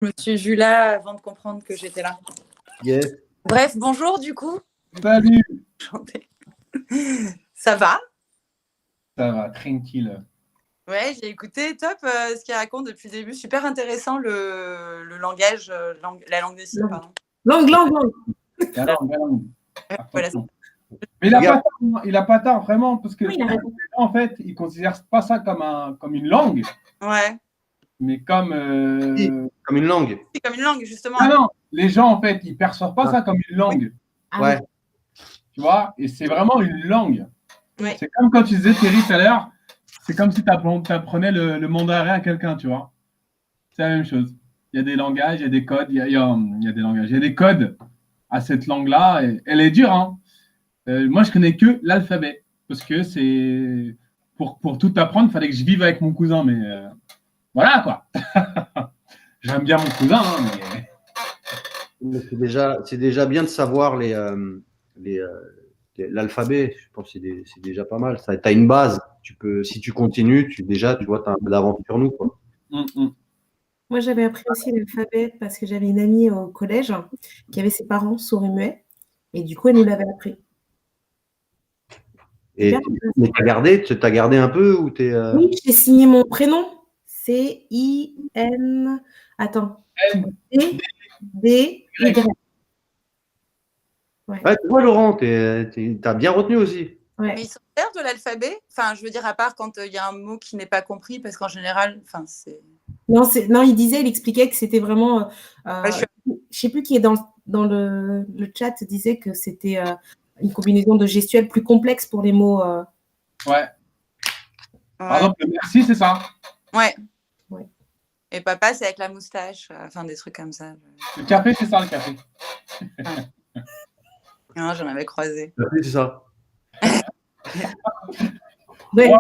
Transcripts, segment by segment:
Je me suis vue là avant de comprendre que j'étais là. Yes. Bref, bonjour du coup. Salut. Ça va? Ça va, tranquille. Ouais, j'ai écouté top ce qu'il raconte depuis le début. Super intéressant le langage, la langue des signes, pardon. Langue. La langue. Voilà. Mais il a pas tard, vraiment, parce que Oui, il a raison. en fait, ils considèrent pas ça comme une langue, Ouais, mais comme Comme une langue. c'est comme une langue justement. Ah non, les gens en fait, ils perçoivent pas ça comme une langue, Ah Ouais. tu vois, et c'est vraiment une langue. Ouais. C'est comme quand tu disais Thierry tout à l'heure, c'est comme si tu apprenais le mandarin à quelqu'un, tu vois. C'est la même chose. Il y a des langages, il y a des codes, il y a des langages, il y a des codes à cette langue-là. Et elle est dure, hein. Moi, je connais que l'alphabet parce que c'est pour tout apprendre, il fallait que je vive avec mon cousin, mais voilà quoi. J'aime bien mon cousin, hein, mais C'est déjà bien de savoir l'alphabet. Je pense que c'est déjà pas mal. Tu as une base. Si tu continues, tu vois, tu as un peu d'avance sur nous, quoi. Moi, j'avais appris aussi l'alphabet parce que j'avais une amie au collège qui avait ses parents sourds et muets. Et du coup, elle nous l'avait appris. Et mais t'as gardé un peu ou t'es Oui, j'ai signé mon prénom. C-I-N. Attends. D-D-Y. Ouais, tu vois, Laurent, t'as bien retenu aussi. Ouais. Mais ils sont fiers de l'alphabet. Enfin, je veux dire, à part quand il y a un mot qui n'est pas compris, parce qu'en général, enfin, c'est. Non, il expliquait que c'était vraiment. je sais plus qui est dans le chat disait que c'était une combinaison de gestuelle plus complexe pour les mots. Ouais. Par exemple, le merci, c'est ça. Ouais. Ouais. Et papa, c'est avec la moustache. Enfin, des trucs comme ça. Le café, c'est ça, le café. Non, j'en avais croisé. Oui, c'est ça. Ouais.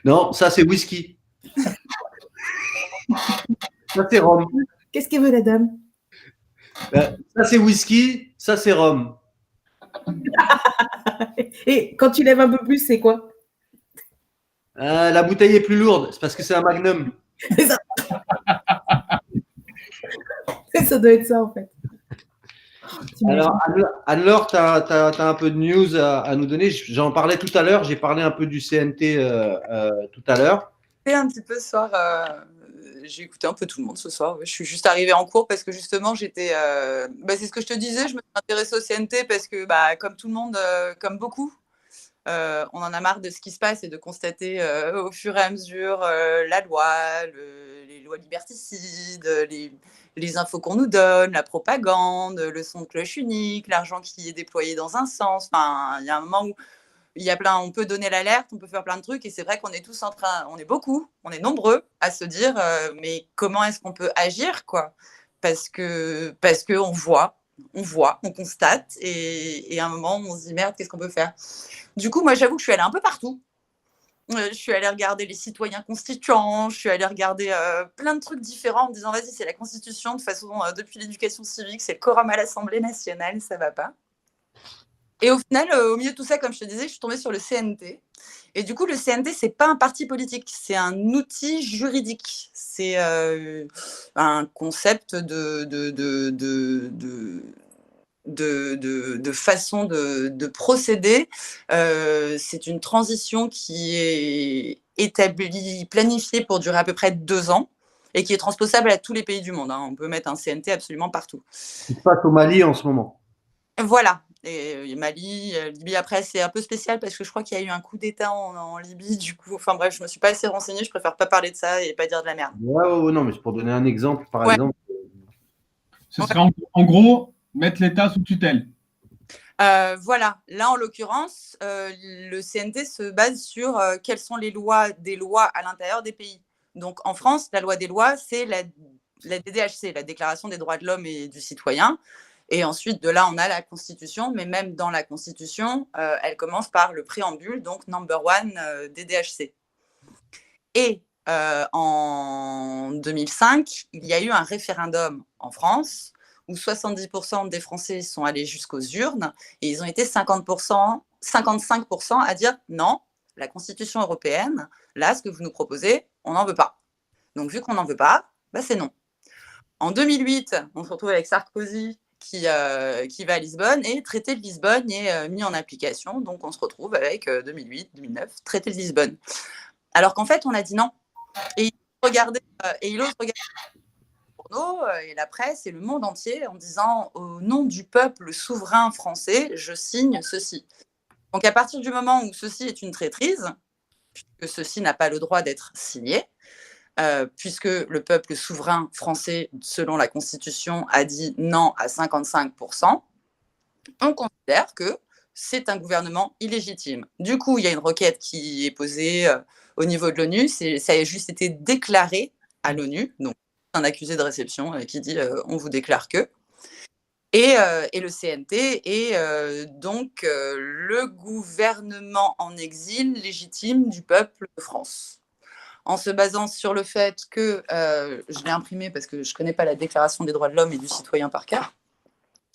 Non, ça c'est whisky. Ça c'est rhum. Qu'est-ce que veut la dame? Ça c'est whisky, ça c'est rhum. Et quand tu lèves un peu plus, c'est quoi? La bouteille est plus lourde, c'est parce que c'est un magnum. Ça doit être ça en fait. Alors, Anne-Laure, tu as un peu de news à nous donner. J'en parlais tout à l'heure, j'ai parlé un peu du CNT tout à l'heure. Un petit peu ce soir, j'ai écouté un peu tout le monde ce soir. Je suis juste arrivée en cours parce que justement, j'étais. C'est ce que je te disais, je me suis intéressée au CNT parce que, comme tout le monde, comme beaucoup, on en a marre de ce qui se passe et de constater au fur et à mesure la loi, les lois liberticides, les infos qu'on nous donne, la propagande, le son de cloche unique, l'argent qui est déployé dans un sens. Enfin, il y a un moment où on peut donner l'alerte, on peut faire plein de trucs, et c'est vrai qu'on est tous on est beaucoup, on est nombreux à se dire, mais comment est-ce qu'on peut agir, quoi? Parce que on voit, on constate, et à un moment, on se dit, merde, qu'est-ce qu'on peut faire? Du coup, moi, j'avoue que je suis allée un peu partout. Je suis allée regarder les citoyens constituants, je suis allée regarder plein de trucs différents en me disant, vas-y, c'est la Constitution, de toute façon, depuis l'éducation civique, c'est le quorum à l'Assemblée nationale, ça va pas. Et au final, au milieu de tout ça, comme je te disais, je suis tombée sur le CNT. Et du coup, le CNT, c'est pas un parti politique, c'est un outil juridique. C'est un concept de façon de procéder. C'est une transition qui est établie, planifiée pour durer à peu près 2 ans et qui est transposable à tous les pays du monde. On peut mettre un CNT absolument partout. Ce qui se passe au Mali en ce moment. Voilà. Et Mali, Libye, après, c'est un peu spécial parce que je crois qu'il y a eu un coup d'État en Libye. Du coup, enfin bref, je me suis pas assez renseignée. Je préfère pas parler de ça et pas dire de la merde. Ouais, non, mais c'est pour donner un exemple, par exemple. Ce serait en gros mettre l'État sous tutelle. Voilà. Là, en l'occurrence, le CNT se base sur quelles sont des lois à l'intérieur des pays. Donc, en France, la loi des lois, c'est la DDHC, la Déclaration des droits de l'homme et du citoyen. Et ensuite, de là, on a la Constitution, mais même dans la Constitution, elle commence par le préambule, donc number one, DDHC. Et en 2005, il y a eu un référendum en France où 70% des Français sont allés jusqu'aux urnes et ils ont été 55% à dire non, la Constitution européenne, là, ce que vous nous proposez, on n'en veut pas. Donc, vu qu'on n'en veut pas, c'est non. En 2008, on se retrouve avec Sarkozy qui va à Lisbonne et traité de Lisbonne est mis en application. Donc, on se retrouve avec 2008-2009, traité de Lisbonne. Alors qu'en fait, on a dit non. Et il ose regarder les journaux et la presse et le monde entier en disant « Au nom du peuple souverain français, je signe ceci ». Donc, à partir du moment où ceci est une traîtrise, puisque ceci n'a pas le droit d'être signé, puisque le peuple souverain français, selon la Constitution, a dit non à 55%, on considère que c'est un gouvernement illégitime. Du coup, il y a une requête qui est posée au niveau de l'ONU, ça a juste été déclaré à l'ONU, donc un accusé de réception qui dit on vous déclare que. Et le CNT est donc le gouvernement en exil légitime du peuple de France. En se basant sur le fait que, je l'ai imprimé parce que je ne connais pas la Déclaration des droits de l'homme et du citoyen par cœur,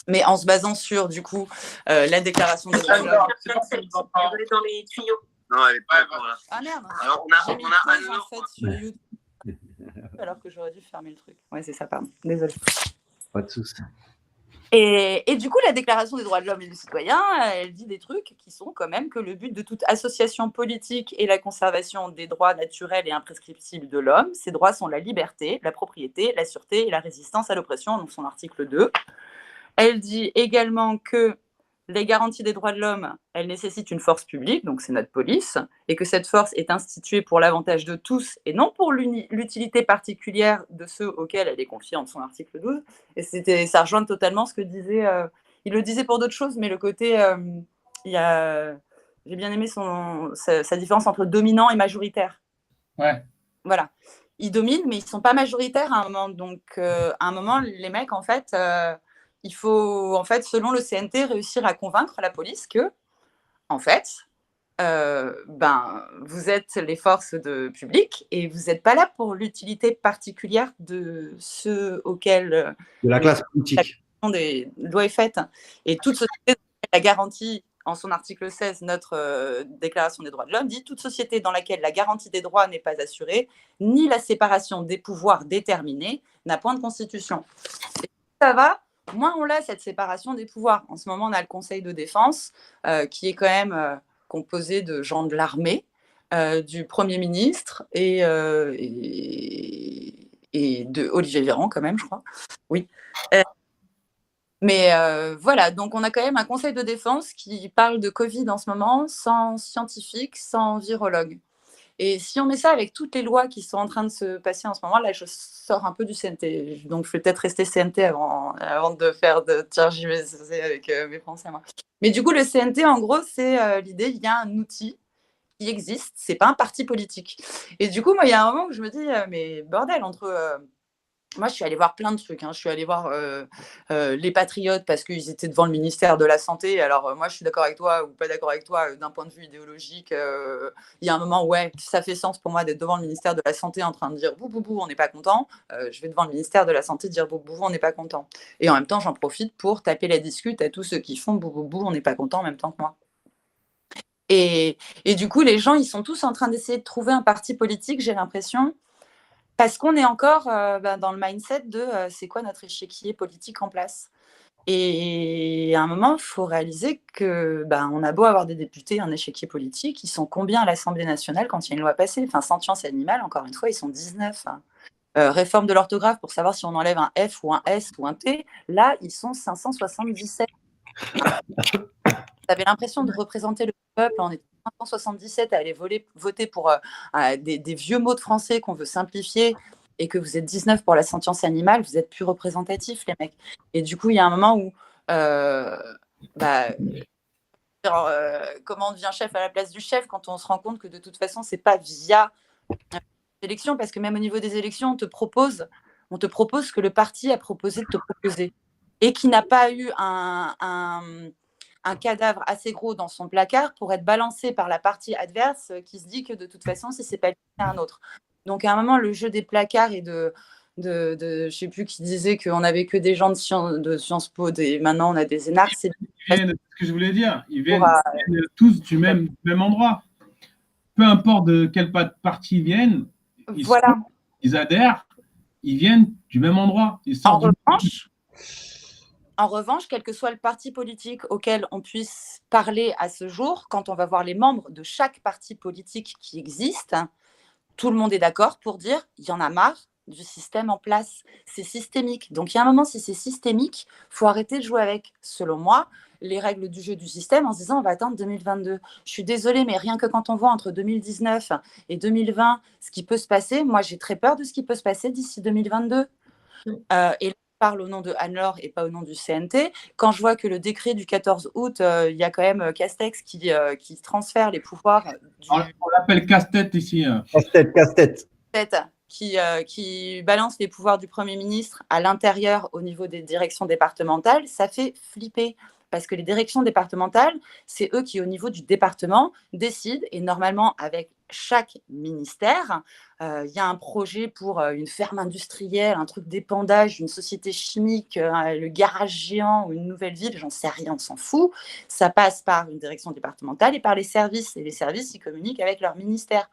mais en se basant sur, du coup, la Déclaration des droits de l'homme. Elle est dans les tuyaux. Non, elle n'est pas encore là. Ah merde, alors, j'ai mis pause, en fait, sur YouTube, alors que j'aurais dû fermer le truc. Ouais, c'est ça, pardon. Désolée. Pas de souci. Et du coup, la Déclaration des droits de l'homme et du citoyen, elle dit des trucs qui sont quand même que le but de toute association politique est la conservation des droits naturels et imprescriptibles de l'homme. Ces droits sont la liberté, la propriété, la sûreté et la résistance à l'oppression, donc son article 2. Elle dit également que les garanties des droits de l'homme, elles nécessitent une force publique, donc c'est notre police, et que cette force est instituée pour l'avantage de tous et non pour l'utilité particulière de ceux auxquels elle est confiée en son article 12. Et ça rejoint totalement ce que disait... il le disait pour d'autres choses, mais le côté... j'ai bien aimé sa différence entre dominant et majoritaire. Ouais. Voilà. Ils dominent, mais ils ne sont pas majoritaires à un moment. Donc, à un moment, les mecs, en fait... il faut, en fait, selon le CNT, réussir à convaincre la police que, en fait, vous êtes les forces publiques et vous n'êtes pas là pour l'utilité particulière de ceux auxquels De la classe politique. des lois est faite. Et toute société la garantie, en son article 16, notre Déclaration des droits de l'homme, dit « Toute société dans laquelle la garantie des droits n'est pas assurée, ni la séparation des pouvoirs déterminée, n'a point de constitution. » Et ça va, moins on a cette séparation des pouvoirs. En ce moment, on a le Conseil de défense qui est quand même composé de gens de l'armée, du Premier ministre et de Olivier Véran, quand même, je crois. Oui. Mais voilà, donc on a quand même un Conseil de défense qui parle de Covid en ce moment sans scientifique, sans virologue. Et si on met ça avec toutes les lois qui sont en train de se passer en ce moment, là, je sors un peu du CNT. Donc, je vais peut-être rester CNT avant de faire de tergiverser avec mes pensées à moi. Mais du coup, le CNT, en gros, c'est l'idée, il y a un outil qui existe, c'est pas un parti politique. Et du coup, moi, il y a un moment où je me dis, mais bordel, moi, je suis allée voir plein de trucs. Je suis allée voir les Patriotes parce qu'ils étaient devant le ministère de la Santé. Alors, moi, je suis d'accord avec toi ou pas d'accord avec toi d'un point de vue idéologique. Il y a un moment où ça fait sens pour moi d'être devant le ministère de la Santé en train de dire « bou, bou, bou, on n'est pas content ». Je vais devant le ministère de la Santé dire « bou, bou, bou, on n'est pas content ». Et en même temps, j'en profite pour taper la discute à tous ceux qui font « bou, bou, bou, on n'est pas content » en même temps que moi. Et du coup, les gens, ils sont tous en train d'essayer de trouver un parti politique, j'ai l'impression. Parce qu'on est encore dans le mindset de c'est quoi notre échiquier politique en place. Et à un moment, il faut réaliser que on a beau avoir des députés, un échiquier politique, ils sont combien à l'Assemblée nationale quand il y a une loi passée? Enfin, sentience animale, encore une fois, ils sont 19. Réforme de l'orthographe pour savoir si on enlève un F ou un S ou un T, là, ils sont 577. Vous avez l'impression de représenter le peuple, on est 577 à aller voter pour des vieux mots de français qu'on veut simplifier et que vous êtes 19 pour la sentience animale, vous êtes plus représentatifs, les mecs. Et du coup, il y a un moment où comment on devient chef à la place du chef quand on se rend compte que de toute façon, c'est pas via l'élection, parce que même au niveau des élections, on te propose ce que le parti a proposé de te proposer et qui n'a pas eu un cadavre assez gros dans son placard pour être balancé par la partie adverse qui se dit que de toute façon, si c'est pas lui, c'est un autre. Donc à un moment, le jeu des placards et de je sais plus qui disait qu'on n'avait que des gens de Sciences Po, maintenant on a des énarques. C'est ce que je voulais dire. Ils viennent tous du même endroit. Peu importe de quel parti ils viennent, Voilà. Ils adhèrent, ils viennent du même endroit. Ils En sortent revanche, quel que soit le parti politique auquel on puisse parler à ce jour, quand on va voir les membres de chaque parti politique qui existe, tout le monde est d'accord pour dire il y en a marre du système en place. C'est systémique. Donc, il y a un moment, si c'est systémique, il faut arrêter de jouer avec, selon moi, les règles du jeu du système en se disant on va attendre 2022. Je suis désolée, mais rien que quand on voit entre 2019 et 2020 ce qui peut se passer, moi, j'ai très peur de ce qui peut se passer d'ici 2022. Et là, je parle au nom de Anne-Laure et pas au nom du CNT. Quand je vois que le décret du 14 août, il y a quand même Castex qui transfère les pouvoirs On l'appelle casse-tête ici. Casse-tête. qui balance les pouvoirs du Premier ministre à l'intérieur au niveau des directions départementales, ça fait flipper. Parce que les directions départementales, c'est eux qui, au niveau du département, décident. Et normalement, avec chaque ministère, il y a un projet pour une ferme industrielle, un truc d'épandage, une société chimique, le garage géant ou une nouvelle ville, j'en sais rien, on s'en fout. Ça passe par une direction départementale et par les services. Et les services, ils communiquent avec leur ministère.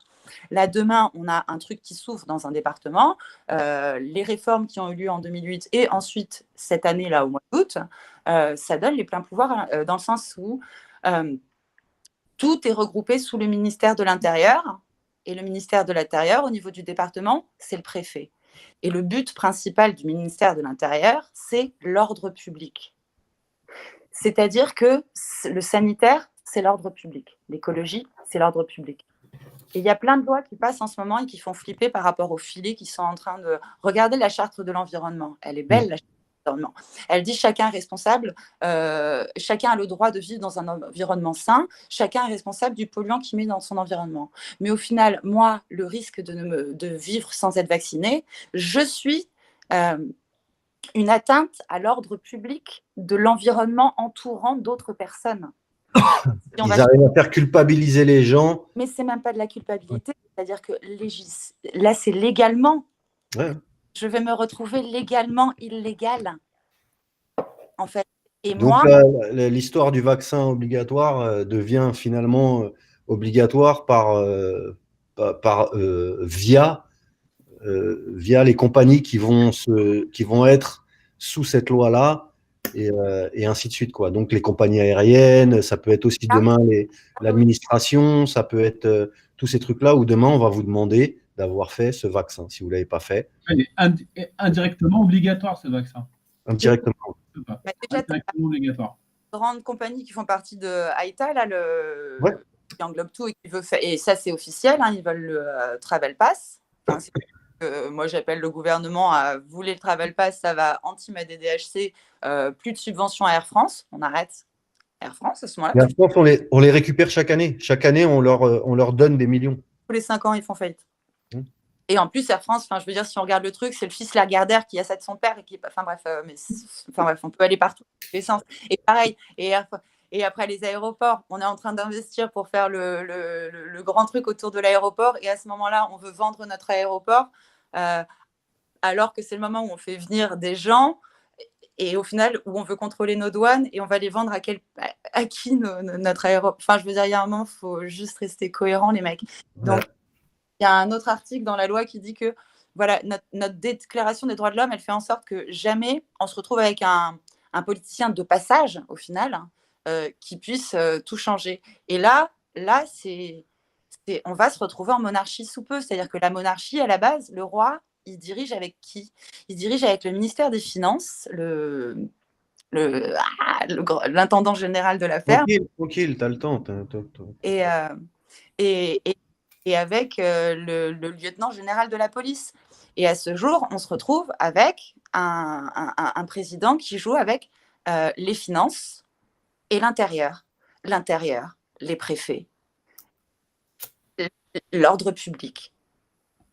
Là, demain, on a un truc qui s'ouvre dans un département. Les réformes qui ont eu lieu en 2008 et ensuite, cette année-là, au mois d'août, ça donne les pleins pouvoirs dans le sens où tout est regroupé sous le ministère de l'Intérieur. Et le ministère de l'Intérieur, au niveau du département, c'est le préfet. Et le but principal du ministère de l'Intérieur, c'est l'ordre public. C'est-à-dire que le sanitaire, c'est l'ordre public. L'écologie, c'est l'ordre public. Et il y a plein de lois qui passent en ce moment et qui font flipper par rapport aux filets qui sont en train de... Regardez la charte de l'environnement. Elle est belle, la charte de l'environnement. Elle dit chacun est responsable, chacun a le droit de vivre dans un environnement sain, chacun est responsable du polluant qu'il met dans son environnement. Mais au final, moi, le risque de vivre sans être vacciné, je suis une atteinte à l'ordre public de l'environnement entourant d'autres personnes. Ils arrivent à faire culpabiliser les gens. Mais c'est même pas de la culpabilité, c'est-à-dire que là, c'est légalement. Ouais. Je vais me retrouver légalement illégale, en fait. Et donc, moi, l'histoire du vaccin obligatoire devient finalement obligatoire via les compagnies qui vont être sous cette loi-là. Et ainsi de suite, quoi. Donc, les compagnies aériennes, ça peut être aussi demain l'administration, ça peut être tous ces trucs-là où demain, on va vous demander d'avoir fait ce vaccin, si vous ne l'avez pas fait. Il est indirectement obligatoire, ce vaccin. Indirectement. Déjà, indirectement obligatoire. Grandes compagnies qui font partie de AITA, là, qui englobe tout et qui veut faire, et ça, c'est officiel, hein, ils veulent le Travel Pass. Enfin, moi, j'appelle le gouvernement à vous voulez le Travel Pass, ça va anti-ma DDHC, plus de subventions à Air France, on arrête Air France à ce moment-là. Air France, on les récupère chaque année. Chaque année, on leur donne des millions. Tous les 5 ans, ils font faillite. Et en plus, Air France, je veux dire, si on regarde le truc, c'est le fils Lagardère qui a ça de son père et qui, enfin bref, on peut aller partout, et pareil. Et après les aéroports, on est en train d'investir pour faire le grand truc autour de l'aéroport. Et à ce moment-là, on veut vendre notre aéroport, alors que c'est le moment où on fait venir des gens. Et au final, où on veut contrôler nos douanes et on va les vendre à qui notre aéroport. Enfin, je veux dire, il y a un moment, il faut juste rester cohérent, les mecs. Donc, il y a un autre article dans la loi qui dit que voilà, notre déclaration des droits de l'homme, elle fait en sorte que jamais on se retrouve avec un politicien de passage, au final, qui puisse tout changer. Et là on va se retrouver en monarchie sous peu. C'est-à-dire que la monarchie, à la base, le roi, il dirige avec qui? Il dirige avec le ministère des Finances, l'intendant général de la ferme. Tranquille, t'as le temps. Et avec le lieutenant général de la police. Et à ce jour, on se retrouve avec un président qui joue avec les finances et l'intérieur, les préfets, l'ordre public.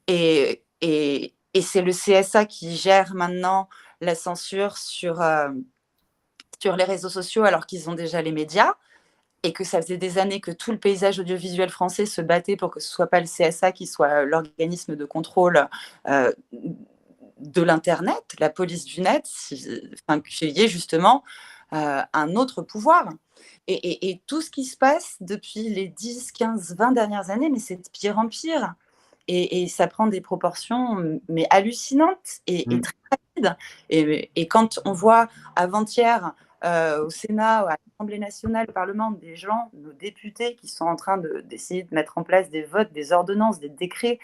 Et c'est le CSA qui gère maintenant la censure sur les réseaux sociaux alors qu'ils ont déjà les médias. Et que ça faisait des années que tout le paysage audiovisuel français se battait pour que ce ne soit pas le CSA qui soit l'organisme de contrôle de l'Internet, la police du net, qu'il y ait justement un autre pouvoir. Et tout ce qui se passe depuis les 10, 15, 20 dernières années, mais c'est de pire en pire. et ça prend des proportions mais hallucinantes et très rapides. Et quand on voit avant-hier au Sénat, à l'Assemblée nationale, au Parlement, des gens, nos députés qui sont en train d'essayer de mettre en place des votes, des ordonnances, des décrets,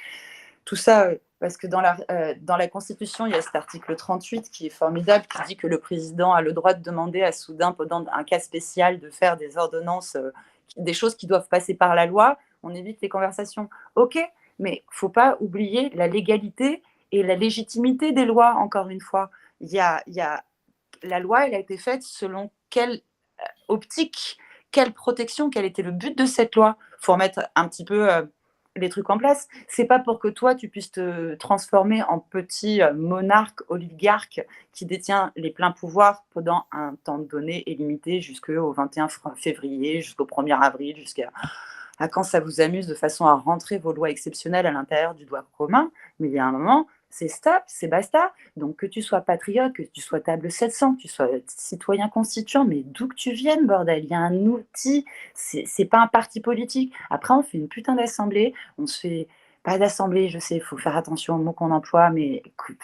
tout ça, parce que dans la Constitution, il y a cet article 38 qui est formidable, qui dit que le président a le droit de demander à Soudain, pendant un cas spécial, de faire des ordonnances, des choses qui doivent passer par la loi. On évite les conversations. Ok, mais il ne faut pas oublier la légalité et la légitimité des lois, encore une fois. La loi, elle a été faite selon quelle optique, quelle protection, quel était le but de cette loi. Il faut remettre un petit peu les trucs en place. C'est pas pour que toi, tu puisses te transformer en petit monarque, oligarque qui détient les pleins pouvoirs pendant un temps donné et limité jusqu'au 21 février, jusqu'au 1er avril, jusqu'à quand ça vous amuse, de façon à rentrer vos lois exceptionnelles à l'intérieur du droit commun. Mais il y a un moment, c'est stop, c'est basta. Donc que tu sois patriote, que tu sois table 700, que tu sois citoyen constituant, mais d'où que tu viennes, bordel, il y a un outil, c'est pas un parti politique. Après, on fait une putain d'assemblée, on se fait pas d'assemblée, je sais, il faut faire attention aux mots qu'on emploie, mais écoute,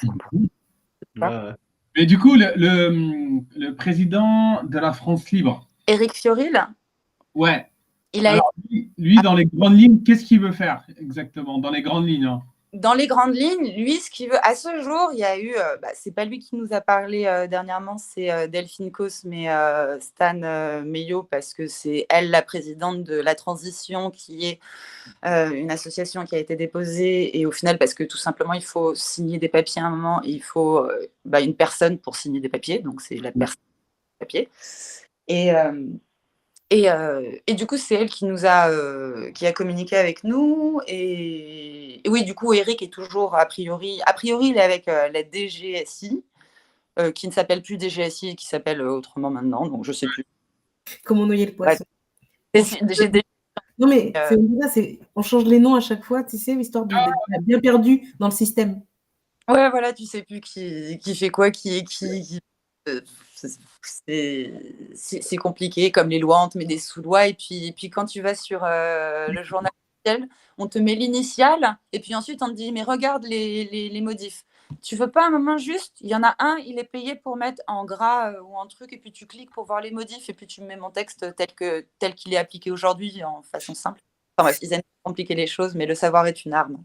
Mais du coup, le président de la France libre, Éric Fiorile, ouais. il a Alors, lui, dans les grandes lignes, qu'est-ce qu'il veut faire exactement? Dans les grandes lignes, hein. Dans les grandes lignes, lui, ce qu'il veut, à ce jour, il y a eu, c'est pas lui qui nous a parlé dernièrement, c'est Delphine Cos, mais Stan Meillot, parce que c'est elle la présidente de La Transition, qui est une association qui a été déposée, et au final, parce que tout simplement, il faut signer des papiers à un moment, et il faut une personne pour signer des papiers, donc c'est la personne des papiers. Et du coup, c'est elle qui a communiqué avec nous. Et oui, du coup, Eric est toujours, a priori, il est avec la DGSI, qui ne s'appelle plus DGSI et qui s'appelle autrement maintenant, donc je ne sais plus. Comment noyer le poisson. Non, mais on change les noms à chaque fois, tu sais, histoire d'être bien perdu dans le système. Ouais, voilà, tu ne sais plus qui fait quoi, qui est qui. C'est compliqué, comme les lois, on te met des sous-lois, et puis quand tu vas sur le journal officiel, on te met l'initiale, et puis ensuite on te dit, mais regarde les modifs. Tu veux pas un moment juste, il y en a un, il est payé pour mettre en gras ou en truc, et puis tu cliques pour voir les modifs, et puis tu mets mon texte tel qu'il est appliqué aujourd'hui, en façon simple. Enfin bref, ils aiment compliquer les choses, mais le savoir est une arme.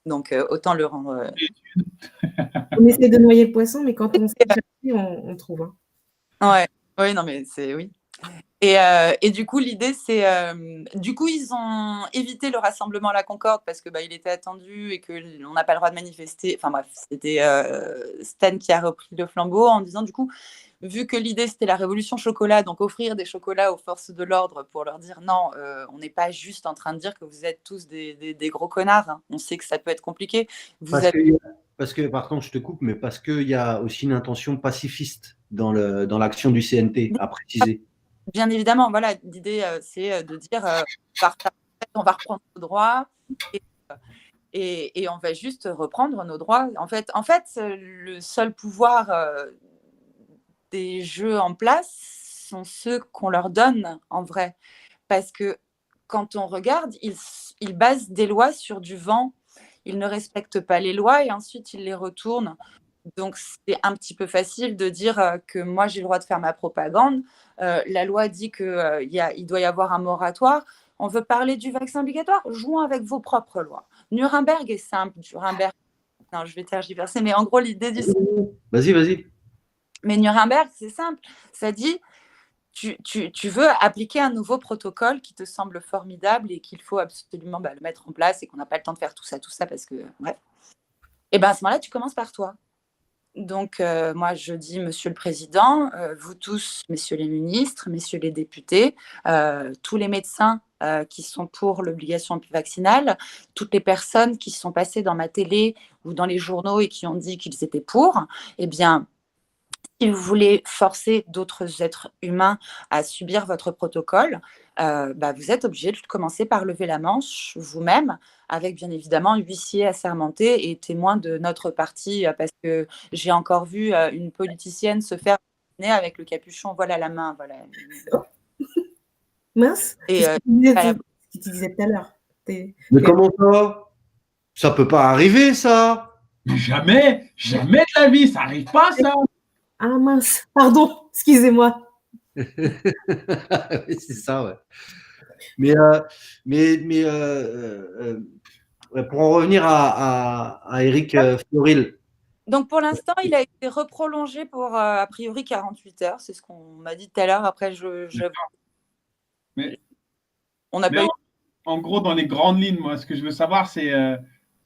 Donc autant le rendre... On essaie de noyer le poisson, mais quand on sait chercher, on trouve. Hein. Ouais, oui, non, mais c'est oui. Et du coup, l'idée, c'est... du coup, ils ont évité le rassemblement à la Concorde parce que il était attendu et qu'on n'a pas le droit de manifester. Enfin bref, c'était Stan qui a repris le flambeau en disant, du coup, vu que l'idée, c'était la révolution chocolat, donc offrir des chocolats aux forces de l'ordre pour leur dire, non, on n'est pas juste en train de dire que vous êtes tous des gros connards. Hein. On sait que ça peut être compliqué. Parce que, par contre, je te coupe, mais parce qu'il y a aussi une intention pacifiste dans l'action du CNT, à préciser. Bien évidemment, voilà, l'idée, c'est de dire on va reprendre nos droits et on va juste reprendre nos droits. En fait, le seul pouvoir des jeux en place sont ceux qu'on leur donne, en vrai. Parce que quand on regarde, ils basent des lois sur du vent. Ils ne respectent pas les lois et ensuite ils les retournent. Donc, c'est un petit peu facile de dire que moi, j'ai le droit de faire ma propagande. La loi dit qu'il doit y avoir un moratoire. On veut parler du vaccin obligatoire. Jouons avec vos propres lois. Nuremberg est simple. Non, je vais tergiverser, mais en gros, l'idée du... Vas-y. Mais Nuremberg, c'est simple. Ça dit, tu veux appliquer un nouveau protocole qui te semble formidable et qu'il faut absolument le mettre en place et qu'on n'a pas le temps de faire tout ça parce que... Bref. Et bien, à ce moment-là, tu commences par toi. Donc, moi, je dis, Monsieur le Président, vous tous, messieurs les ministres, messieurs les députés, tous les médecins qui sont pour l'obligation vaccinale, toutes les personnes qui sont passées dans ma télé ou dans les journaux et qui ont dit qu'ils étaient pour, eh bien, si vous voulez forcer d'autres êtres humains à subir votre protocole, vous êtes obligé de commencer par lever la manche vous-même, avec bien évidemment huissier assermenté et témoin de notre parti, parce que j'ai encore vu une politicienne se faire vacciner avec le capuchon à la main. Voilà. Mince, c'est ce que tu disais tout à l'heure. Mais comment ça? Ça peut pas arriver, ça. Mais jamais de la vie, ça arrive pas, ça. Ah mince, pardon, excusez-moi. Oui, c'est ça, ouais. Mais ouais, pour en revenir à Eric Fleuril. Donc pour l'instant, il a été reprolongé pour a priori 48 heures. C'est ce qu'on m'a dit tout à l'heure. Après, Mais- on n'a pas Mais eu. en gros, dans les grandes lignes, moi, ce que je veux savoir, c'est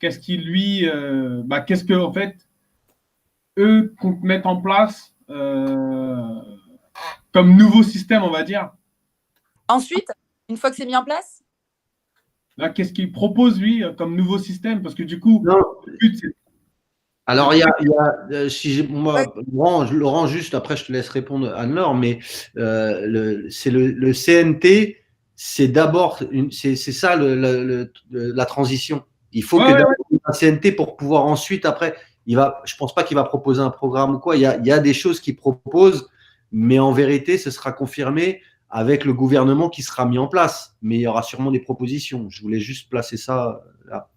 qu'est-ce qui lui, qu'est-ce que en fait, eux mettent en place comme nouveau système, on va dire. Ensuite, une fois que c'est mis en place, Là, qu'est-ce qu'il propose lui comme nouveau système? Parce que du coup, Non. le but, c'est Alors, Laurent, juste après, je te laisse répondre, Anne-Laure, mais c'est le CNT, c'est d'abord, c'est ça la transition. Il faut que d'abord un CNT pour pouvoir ensuite, après, je pense pas qu'il va proposer un programme ou quoi. Il y a des choses qu'il propose, mais en vérité, ce sera confirmé avec le gouvernement qui sera mis en place. Mais il y aura sûrement des propositions. Je voulais juste placer ça là.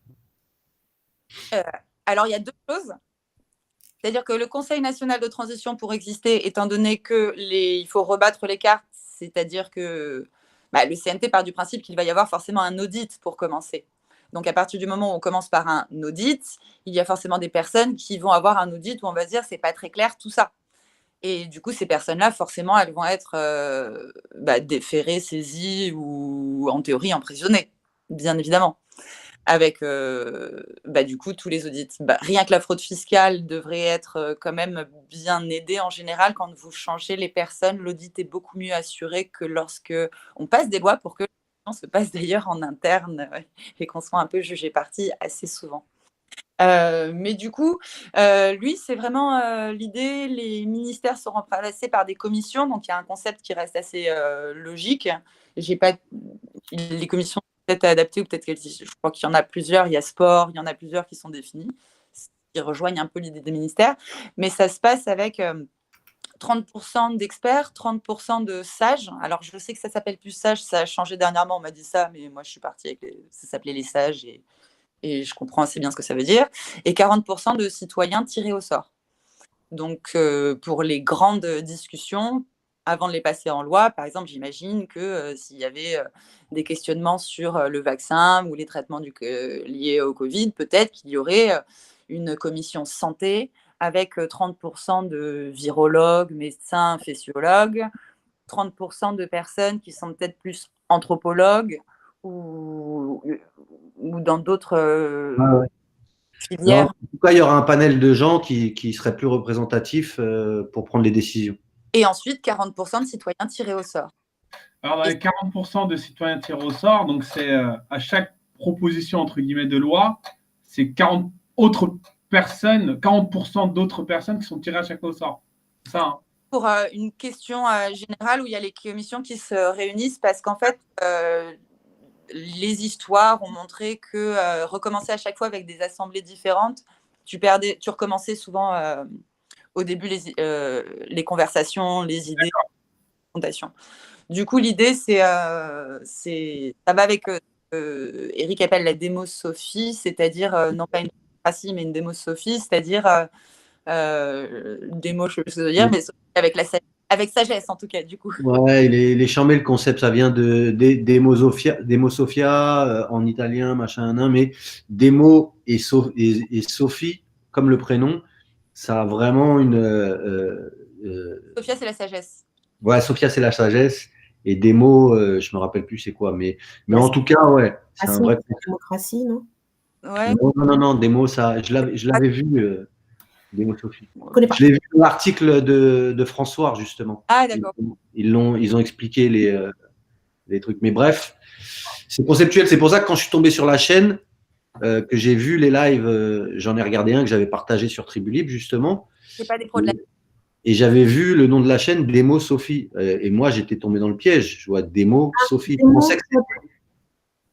alors il y a deux choses. C'est-à-dire que le Conseil national de transition, pour exister, étant donné qu'il faut rebattre les cartes, c'est-à-dire que le CNT part du principe qu'il va y avoir forcément un audit pour commencer. Donc, à partir du moment où on commence par un audit, il y a forcément des personnes qui vont avoir un audit où on va se dire c'est pas très clair tout ça. Et du coup, ces personnes-là, forcément, elles vont être déférées, saisies ou en théorie emprisonnées, bien évidemment. Avec du coup tous les audits. Rien que la fraude fiscale devrait être quand même bien aidée en général quand vous changez les personnes. L'audit est beaucoup mieux assuré que lorsque on passe des lois pour que on se passe d'ailleurs en interne et qu'on soit un peu jugé parti assez souvent. Mais du coup, lui, c'est vraiment l'idée. Les ministères seront remplacés par des commissions, donc il y a un concept qui reste assez logique. Les commissions peut-être adaptées ou peut-être je crois qu'il y en a plusieurs. Il y a sport, il y en a plusieurs qui sont définis, qui rejoignent un peu l'idée des ministères. Mais ça se passe avec 30% d'experts, 30% de sages. Alors, je sais que ça s'appelle plus sage, ça a changé dernièrement, on m'a dit ça, mais moi, je suis partie avec ça s'appelait les sages et je comprends assez bien ce que ça veut dire. Et 40% de citoyens tirés au sort. Donc, pour les grandes discussions, avant de les passer en loi, par exemple, j'imagine que s'il y avait des questionnements sur le vaccin ou les traitements liés au Covid, peut-être qu'il y aurait une commission santé avec 30% de virologues, médecins, infectiologues, 30% de personnes qui sont peut-être plus anthropologues ou dans d'autres filières. Non, en tout cas, il y aura un panel de gens qui seraient plus représentatifs pour prendre les décisions. Et ensuite, 40% de citoyens tirés au sort. Alors, dans les 40% de citoyens tirés au sort, donc c'est à chaque proposition entre guillemets de loi, c'est 40 autres personnes, 40% d'autres personnes qui sont tirées à chaque fois au sort. C'est ça, hein. Pour une question générale où il y a les commissions qui se réunissent parce qu'en fait, les histoires ont montré que recommencer à chaque fois avec des assemblées différentes, tu recommençais souvent au début les conversations, les idées, les fondations. Du coup, l'idée, ça va avec Eric appelle la démosophie, c'est-à-dire non pas une démocratie, mais une démosophie, c'est-à-dire démo, je sais pas ce que ça veut dire, mais avec sagesse en tout cas, du coup. Ouais, les chambés, le concept, ça vient de Demosophia en italien, machin, mais Demo et Sophie, comme le prénom, ça a vraiment une. Sophia, c'est la sagesse. Ouais, Sophia, c'est la sagesse. Et Demo, je me rappelle plus c'est quoi, mais en tout cas, ouais, c'est un vrai. Démocratie, non? Ouais. Non, Demo, ça, je l'avais vu. Démosophie. Je connais pas. Je l'ai vu dans l'article de François, justement. Ah, d'accord. Ils ont expliqué les trucs. Mais bref, c'est conceptuel. C'est pour ça que quand je suis tombé sur la chaîne, que j'ai vu les lives, j'en ai regardé un que j'avais partagé sur Tribu Libre, justement. C'est pas des problèmes. Et j'avais vu le nom de la chaîne, Démo Sophie. Et moi, j'étais tombé dans le piège. Je vois Démo Sophie.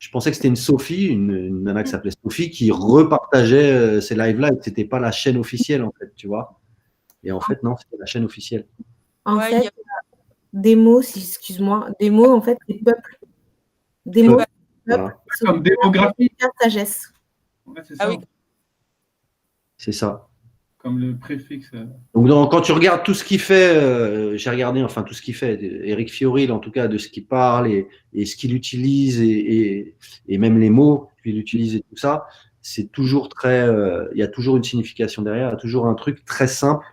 Je pensais que c'était une Sophie, une nana qui s'appelait Sophie, qui repartageait ces lives-là et que c'était pas la chaîne officielle, en fait, tu vois. Et en fait, non, c'était la chaîne officielle. En fait, des mots, excuse-moi, des mots, en fait, c'est peuple. Des mots, peuple. Comme démographie. Sagesse. Ouais, c'est Ah ça. oui. C'est ça. Comme le préfixe. Donc, quand tu regardes tout ce qu'il fait, j'ai regardé enfin tout ce qu'il fait, Éric Fiorile en tout cas, de ce qu'il parle et ce qu'il utilise et même les mots qu'il utilise et tout ça, c'est toujours très. Il y a toujours une signification derrière, il y a toujours un truc très simple.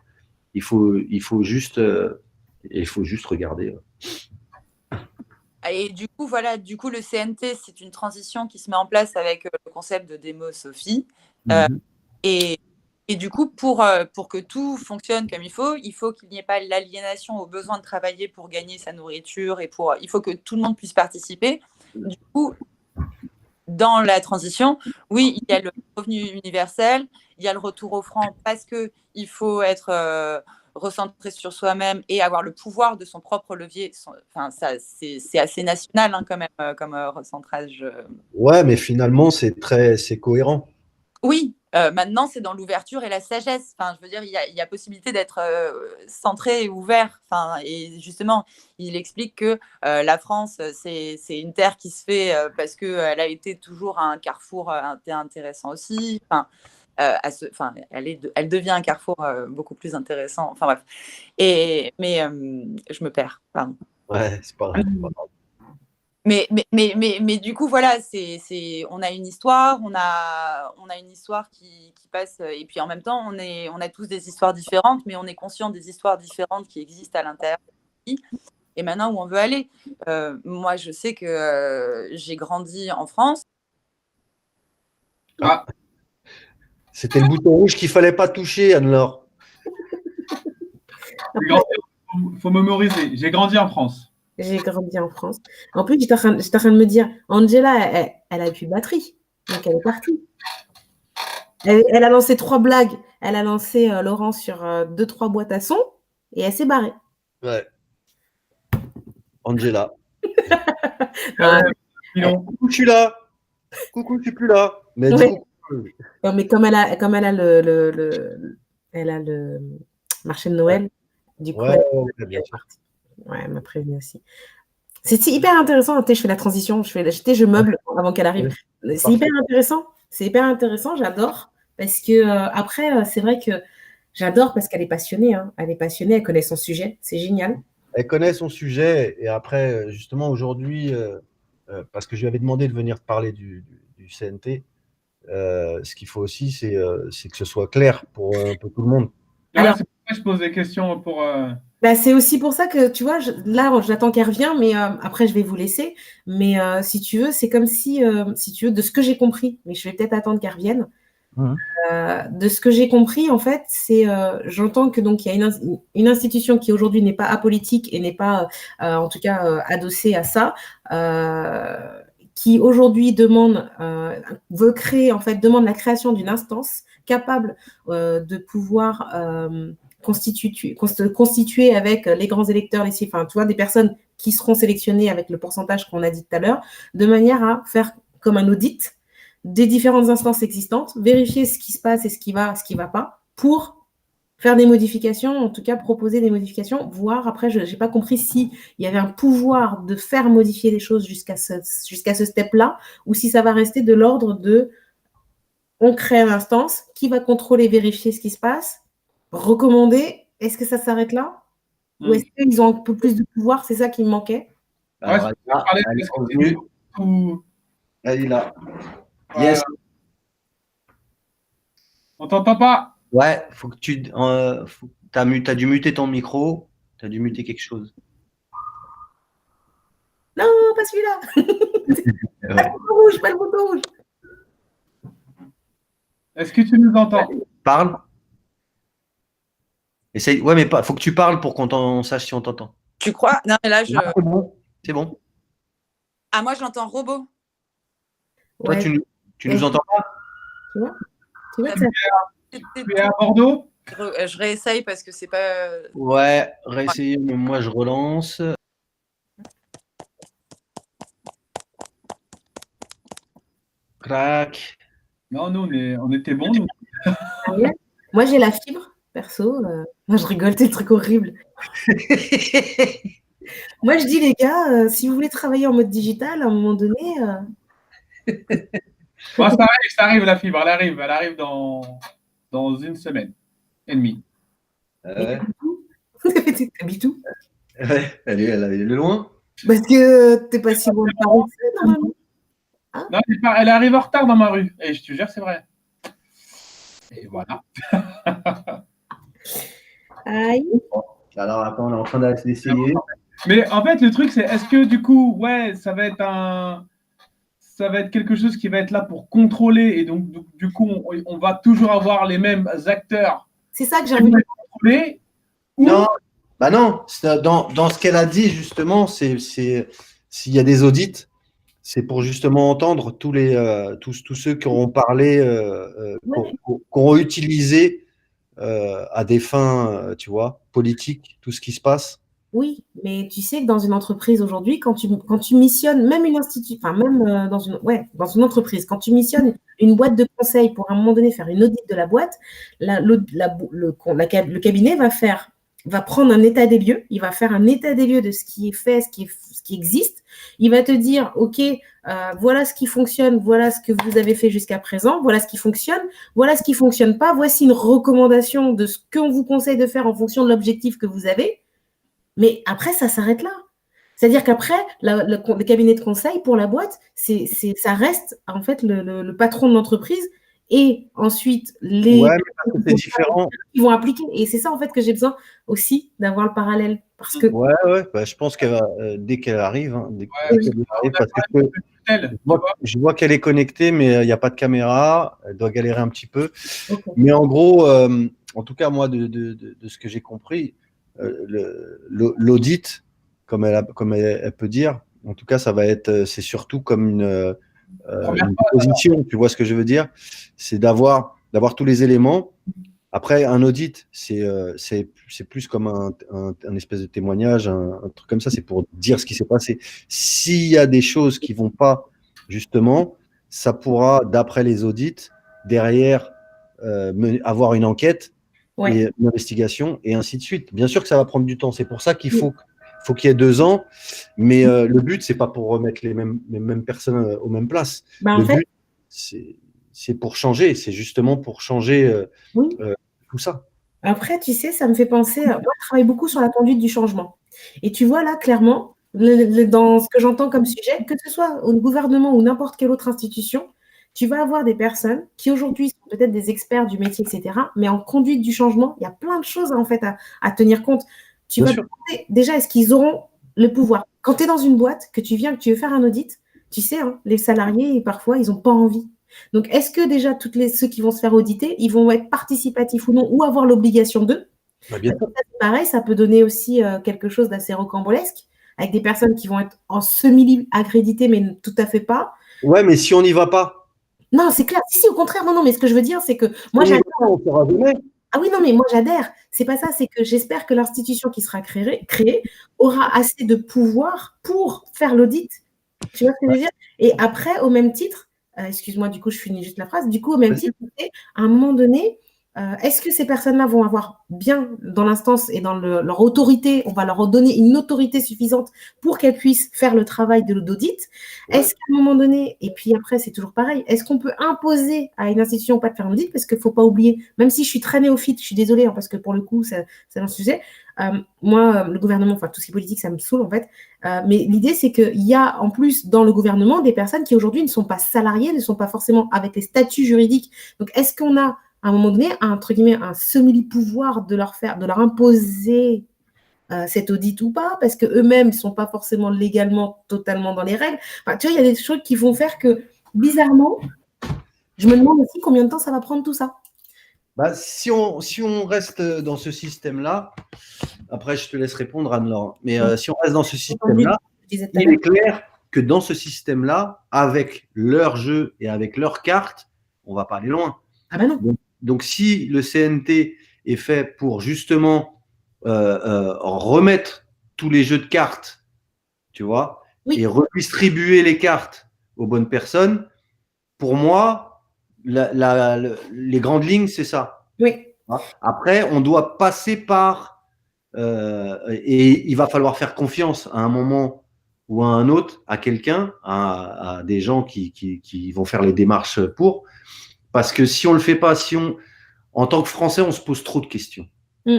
Il faut juste regarder. Et du coup, voilà, le CNT, c'est une transition qui se met en place avec le concept de démosophie. Et, et du coup, pour que tout fonctionne comme il faut qu'il n'y ait pas l'aliénation au besoin de travailler pour gagner sa nourriture et il faut que tout le monde puisse participer. Du coup, dans la transition, oui, il y a le revenu universel, il y a le retour au franc parce qu'il faut être recentré sur soi-même et avoir le pouvoir de son propre levier. Enfin, ça, c'est assez national hein, quand même comme recentrage. Ouais, mais finalement, c'est cohérent. Oui, maintenant, c'est dans l'ouverture et la sagesse. Enfin, je veux dire, il y a possibilité d'être centré et ouvert. Enfin, et justement, il explique que la France, c'est une terre qui se fait parce qu'elle a été toujours un carrefour intéressant aussi. Enfin, elle devient un carrefour beaucoup plus intéressant. Enfin, bref. Mais je me perds, pardon. Ouais, c'est pas grave. Mais du coup, voilà, on a une histoire, on a une histoire qui passe, et puis en même temps, on a tous des histoires différentes, mais on est conscient des histoires différentes qui existent à l'intérieur de notre pays, et maintenant où on veut aller. Moi, je sais que j'ai grandi en France. Ah, C'était le bouton rouge qu'il fallait pas toucher, Anne-Laure. il faut mémoriser. J'ai grandi en France. J'ai grandi en France. En plus, j'étais en train de me dire, Angela, elle a plus de batterie. Donc, elle est partie. Elle a lancé 3 blagues. Elle a lancé Laurent sur 2-3 boîtes à son et elle s'est barrée. Ouais. Angela. Coucou, je suis là. Coucou, je suis plus là. Mais Ouais. du coup, Non, mais comme elle a le marché de Noël, du coup, ouais, elle bien est sûr. partie. Ouais, elle m'a prévenue aussi. C'est hyper intéressant. Je fais la transition. Je meuble avant qu'elle arrive. Ouais, C'est hyper intéressant. C'est hyper intéressant. J'adore. Parce que après, c'est vrai que j'adore parce qu'elle est passionnée. Hein. Elle est passionnée. Elle connaît son sujet. C'est génial. Elle connaît son sujet et après, justement, aujourd'hui, parce que je lui avais demandé de venir parler du CNT, ce qu'il faut aussi, c'est que ce soit clair pour un peu tout le monde. Alors, c'est pour ça que je pose des questions pour. Bah, c'est aussi pour ça que, tu vois, là, j'attends qu'elle revienne, mais après, je vais vous laisser. Mais si tu veux, c'est comme si tu veux, de ce que j'ai compris, mais je vais peut-être attendre qu'elle revienne. De ce que j'ai compris, en fait, c'est, j'entends que donc il y a une institution qui aujourd'hui n'est pas apolitique et n'est pas, en tout cas, adossée à ça, qui aujourd'hui demande la création d'une instance capable de pouvoir constituer avec les grands électeurs, tu vois, des personnes qui seront sélectionnées avec le pourcentage qu'on a dit tout à l'heure, de manière à faire comme un audit des différentes instances existantes, vérifier ce qui se passe et ce qui va pas, pour faire des modifications, en tout cas proposer des modifications, voire après, je n'ai pas compris s'il y avait un pouvoir de faire modifier les choses jusqu'à ce step-là, ou si ça va rester de l'ordre de on crée une instance qui va contrôler, vérifier ce qui se passe, recommander, est-ce que ça s'arrête là? Ou est-ce qu'ils ont un peu plus de pouvoir? C'est ça qui me manquait. Alors, elle est là. Yes. On t'entend pas. Ouais, faut que tu as dû muter ton micro, tu as dû muter quelque chose. Non, pas celui-là. Pas le bouton rouge. Est-ce que tu nous entends? Parle. Essaye. Ouais, mais faut que tu parles pour qu'on sache si on t'entend. Tu crois? Non, mais là, c'est bon. C'est bon. Ah, moi, j'entends robot. Toi, Ouais. tu nous entends pas? Tu vois Tu es à Bordeaux? Je réessaye parce que c'est pas. Ouais, réessayer, mais moi je relance. Crac. Non, nous, on était bons, nous. Moi, j'ai la fibre, perso. Moi, je rigole, c'est le truc horrible. Moi, je dis, les gars, si vous voulez travailler en mode digital, à un moment donné, Bon, ça arrive la fibre, elle arrive dans une semaine et demie. Ouais. T'habites où? Ouais, elle est loin. Parce que t'es pas si loin de Paris, normalement. Non, elle arrive en retard dans ma rue. Et je te jure, c'est vrai. Et voilà. Aïe. Alors, attends, on est en train d'essayer. Mais en fait, le truc, c'est est-ce que du coup, ouais, ça va être quelque chose qui va être là pour contrôler et donc du coup, on va toujours avoir les mêmes acteurs C'est ça que j'ai envie de contrôler ou... Non, bah non. Dans ce qu'elle a dit, justement, s'il y a des audits, c'est pour justement entendre tous ceux qui auront parlé, qui auront utilisé à des fins, tu vois, politiques, tout ce qui se passe. Oui, mais tu sais que dans une entreprise aujourd'hui, quand tu missionnes, même une institut, enfin même dans une entreprise, quand tu missionnes une boîte de conseil pour à un moment donné faire une audit de la boîte, le cabinet va prendre un état des lieux, il va faire un état des lieux de ce qui est fait, ce qui existe. Il va te dire, OK, voilà ce qui fonctionne, voilà ce que vous avez fait jusqu'à présent, voilà ce qui fonctionne, voilà ce qui ne fonctionne pas, voici une recommandation de ce qu'on vous conseille de faire en fonction de l'objectif que vous avez. Mais après, ça s'arrête là. C'est-à-dire qu'après, le cabinet de conseil pour la boîte, ça reste en fait le patron de l'entreprise et ensuite les c'est différent. qui vont appliquer. Et c'est ça en fait que j'ai besoin aussi d'avoir le parallèle. Parce que Bah, je pense qu'elle va, dès qu'elle arrive, parce que je vois qu'elle est connectée, mais il n'y a pas de caméra, elle doit galérer un petit peu. Okay. Mais en gros, en tout cas, moi, de ce que j'ai compris, l'audit, comme elle peut dire, en tout cas, c'est surtout comme une position, tu vois ce que je veux dire, c'est d'avoir tous les éléments. Après, un audit, c'est plus comme un espèce de témoignage, un truc comme ça, c'est pour dire ce qui s'est passé. S'il y a des choses qui ne vont pas, justement, ça pourra, d'après les audits, derrière, avoir une enquête et une investigation, et ainsi de suite. Bien sûr que ça va prendre du temps. C'est pour ça qu'il faut qu'il y ait 2 ans, mais le but, ce n'est pas pour remettre les mêmes personnes aux mêmes places. Bah, le but, c'est pour changer, c'est justement pour changer tout ça. Après, tu sais, ça me fait penser, moi, je travaille beaucoup sur la conduite du changement. Et tu vois là, clairement, dans ce que j'entends comme sujet, que ce soit au gouvernement ou n'importe quelle autre institution, tu vas avoir des personnes qui aujourd'hui sont peut-être des experts du métier, etc. Mais en conduite du changement, il y a plein de choses en fait à tenir compte. Tu vas te demander, déjà, est-ce qu'ils auront le pouvoir? Quand tu es dans une boîte, que tu veux faire un audit, tu sais, hein, les salariés, parfois, ils n'ont pas envie. Donc, est-ce que déjà ceux qui vont se faire auditer, ils vont être participatifs ou non, ou avoir l'obligation d'eux? Pareil, ça peut donner aussi quelque chose d'assez rocambolesque, avec des personnes qui vont être en semi-accréditées, mais tout à fait pas. Ouais, mais si on n'y va pas. Non, c'est clair. Si, au contraire, non, mais ce que je veux dire, c'est que moi, j'adhère. Ah oui, non, mais moi, j'adhère. C'est pas ça, c'est que j'espère que l'institution qui sera créée aura assez de pouvoir pour faire l'audit. Tu vois ce que je veux dire? Et après, au même titre, excuse-moi, du coup, je finis juste la phrase. Du coup, au même titre, à un moment donné, est-ce que ces personnes-là vont avoir bien dans l'instance et dans leur autorité, on va leur donner une autorité suffisante pour qu'elles puissent faire le travail de l'audit? Est-ce qu'à un moment donné, et puis après, c'est toujours pareil, est-ce qu'on peut imposer à une institution pas de faire l'audit? Parce qu'il ne faut pas oublier, même si je suis très néophyte, je suis désolée, hein, parce que pour le coup, c'est un sujet. Moi, le gouvernement, enfin tout ce qui est politique, ça me saoule en fait. Mais l'idée, c'est qu'il y a en plus dans le gouvernement des personnes qui aujourd'hui ne sont pas salariées, ne sont pas forcément avec les statuts juridiques. Donc, est-ce qu'on a à un moment donné, entre guillemets, un semi-pouvoir de leur imposer cet audit ou pas, parce qu'eux-mêmes ne sont pas forcément légalement totalement dans les règles. Enfin, tu vois, il y a des choses qui vont faire que, bizarrement, je me demande aussi combien de temps ça va prendre tout ça. Bah, si on reste dans ce système-là, après je te laisse répondre, Anne-Laure, mais si on reste dans ce système-là, il est clair que dans ce système-là, avec leur jeu et avec leurs cartes, on ne va pas aller loin. Ah ben non. Donc, si le CNT est fait pour justement remettre tous les jeux de cartes, tu vois, et redistribuer les cartes aux bonnes personnes, pour moi, les grandes lignes, c'est ça. Oui. Après, on doit passer par… et il va falloir faire confiance à un moment ou à un autre, à quelqu'un, à des gens qui vont faire les démarches pour. Parce que si on ne le fait pas, en tant que Français, on se pose trop de questions. Mm.